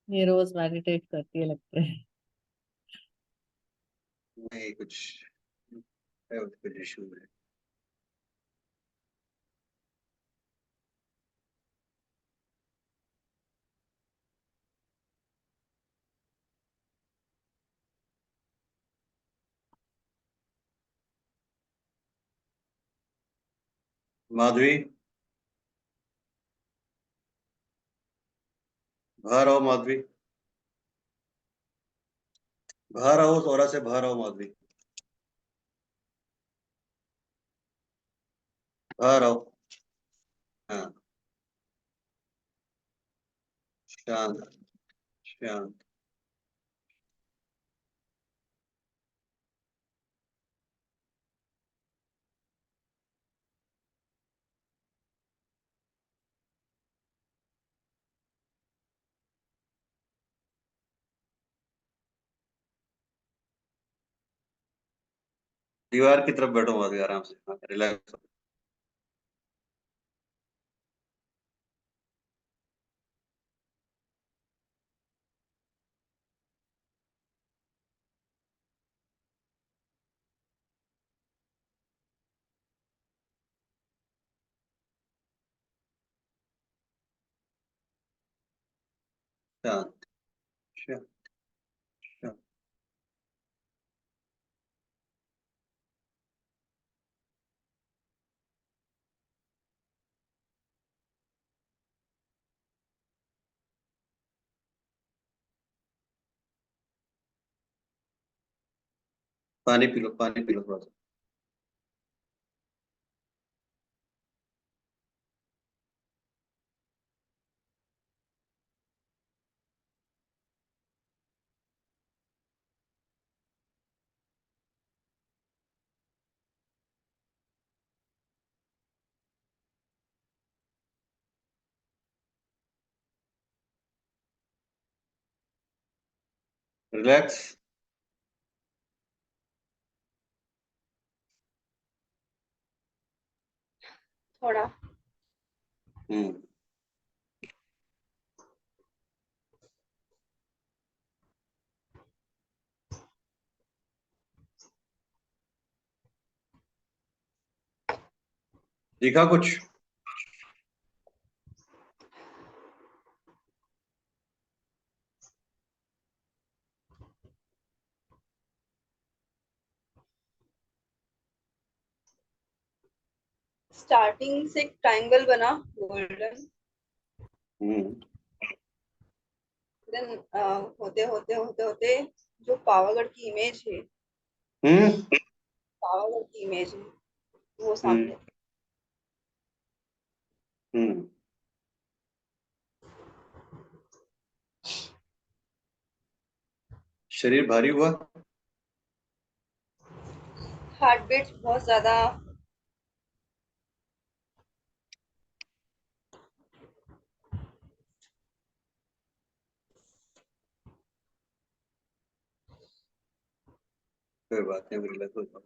ये रोज मेडिटेट करती है लगता है। नहीं कुछ है, कुछ इशू है। माधवी, बाहर आओ माधवी, बाहर आओ, थोड़ा से बाहर आओ माधवी, बाहर आओ। हाँ, शांत, शांत। दीवार की तरफ बैठो माधवी, आराम से, हाँ, रिलैक्स। शांत, शांत, शांत। पानी पी लो, पानी पी लो थोड़ा सा। रिलैक्स। थोड़ा। हम्म। दिखा कुछ? स्टार्टिंग से एक ट्रायंगल बना गोल्डन, हम्म। देन होते होते होते होते जो पावागढ़ की इमेज है, हम्म। पावागढ़ की इमेज है वो हम्म। सामने। हम्म। शरीर भारी हुआ? हार्ट बीट बहुत ज्यादा। कोई बात नहीं, रिलैक्स हो जाओ।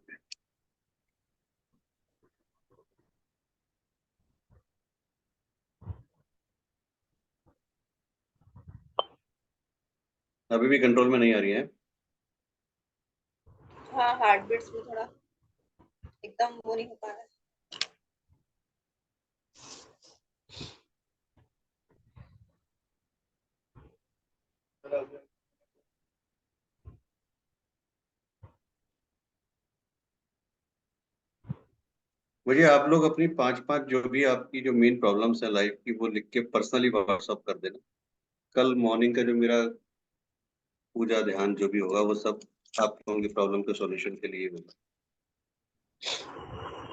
अभी भी कंट्रोल में नहीं आ रही है? हाँ, हार्ट बीट्स में थोड़ा एकदम वो नहीं हो पा रहा है। मुझे आप लोग अपनी पांच पांच जो भी आपकी जो मेन प्रॉब्लम्स है लाइफ की, वो लिख के पर्सनली व्हाट्सअप कर देना। कल मॉर्निंग का जो मेरा पूजा ध्यान जो भी होगा, वो सब आप लोगों की प्रॉब्लम के सॉल्यूशन के लिए होगा।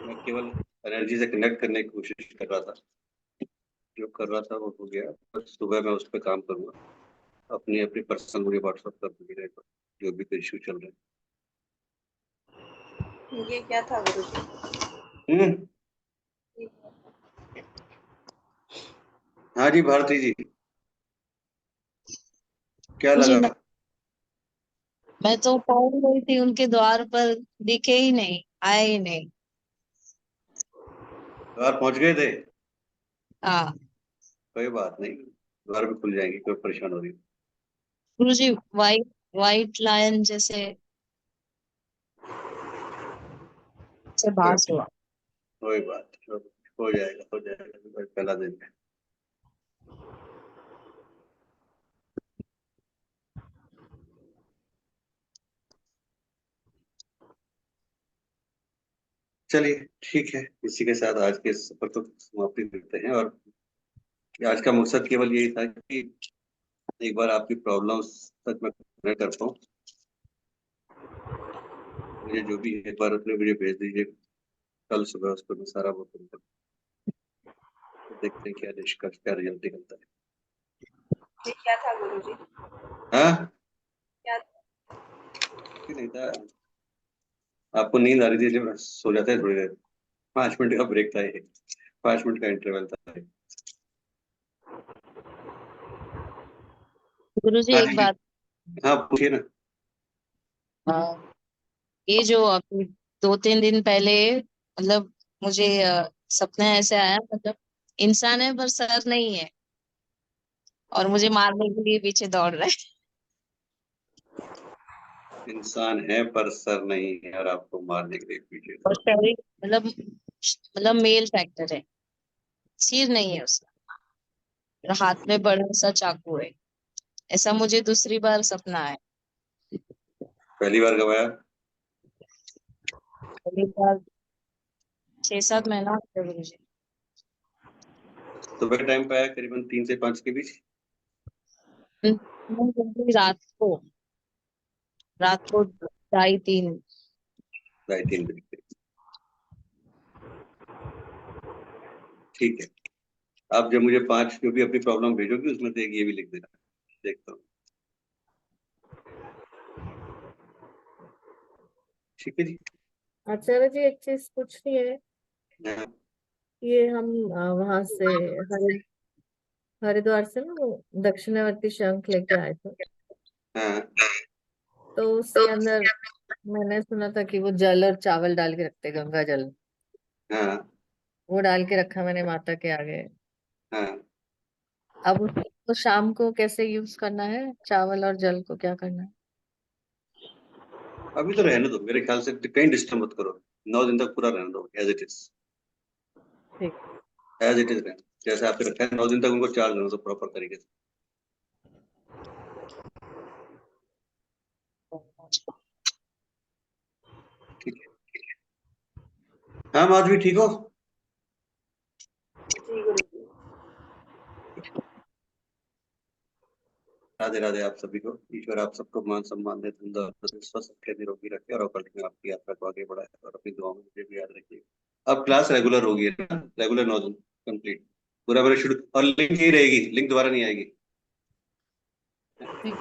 मैं केवल एनर्जी से कनेक्ट करने की कोशिश कर रहा था। जो कर रहा था वो हो गया, बस सुबह मैं उस पर काम करूंगा। अपनी अपनी पर्सनल मुझे व्हाट्सअप कर दीजिएगा एक बार, जो भी इशू चल रहे ये क्या था गुरु जी? हैं। हाँ जी भारती जी, क्या जी लगा? मैं तो पहुंच गई थी उनके द्वार पर, दिखे ही नहीं, आए ही नहीं। द्वार पहुंच गए थे? हाँ कोई बात नहीं, द्वार भी खुल जाएंगे, कोई परेशान हो रही है? गुरु जी, वाइट वाइट लायन जैसे से भास हुआ। कोई बात नहीं, हो जाएगा, पहला दिन है। चलिए ठीक है, इसी के साथ आज के सफर को समाप्ति देते हैं। और आज का मकसद केवल यही था कि एक बार आपकी प्रॉब्लम्स तक मैं क्लियर कर पाऊँ। मुझे जो भी है एक बार अपने मुझे भेज दीजिए, कल सुबह उसको मैं सारा वो करूँगा। तो देखते हैं क्या निष्कर्ष, क्या रिजल्ट निकलता है। ये क्या था गुरुजी? हाँ, क्या? कि नहीं था, आपको नींद आ रही थी इसलिए मैं सो जाते हैं थोड़ी देर। 5 मिनट का ब्रेक था ये, 5 मिनट का इंटरवल था ये। गुरुजी हाँ एक जी, बात, हाँ पूछिए ना। ये जो अभी 2-3 दिन पहले मतलब मुझे सपने ऐसे आया, मतलब इंसान है पर सर नहीं है और मुझे मारने के लिए पीछे दौड़ रहा है। इंसान है पर सर नहीं है और आपको मारने के लिए पीछे और दौड़। शरीर मतलब मेल फैक्टर है, सिर नहीं है उसका और हाथ में बड़ा सा चाकू है। ऐसा मुझे दूसरी बार सपना है। पहली बार गवाया। पहली बार 6-7 महीना हो गया गुरुजी। सुबह के टाइम पे आया करीबन 3 से 5 के बीच। रात को 2:30-3। 2:30 बजे। ठीक है, आप जब मुझे 5 जो भी अपनी प्रॉब्लम भेजोगी उसमें से एक ये भी लिख देना, देखता हूँ। ठीक है जी। आचार्य जी एक चीज पूछनी है। हाँ, ये हम वहां से हरिद्वार से ना वो दक्षिणावर्ती शंख लेके आए थे, हाँ, तो उसके अंदर मैंने सुना था कि वो जल और चावल डाल के रखते, गंगा जल। हाँ, वो डाल के रखा मैंने माता के आगे। हाँ। अब उसको शाम को कैसे यूज करना है, चावल और जल को क्या करना है? अभी तो रहने दो, मेरे ख्याल से कहीं डिस्टर्ब मत करो। 9 दिन तक पूरा रहने दो एज इट इज। ठीक। एज इट इज रहने दो। जैसे आपने रखा है 9 दिन तक उनको चार्ज रहने दो प्रॉपर तरीके से। ठीक है। हाँ माधवी, ठीक हो? जी गुरुजी। राधे राधे आप सभी को। ईश्वर आप सबको मान सम्मान दे, तंदुरुस्त स्वस्थ रखे, निरोगी रखे और अकल्ट में आपकी यात्रा को आगे बढ़ाए। और अपनी दुआओं में मुझे भी याद रखिए। अब क्लास रेगुलर होगी ना, रेगुलर 9 दिन कंप्लीट पूरा मेरा शेड्यूल। और लिंक ही रहेगी, लिंक दोबारा नहीं आएगी। ठीक।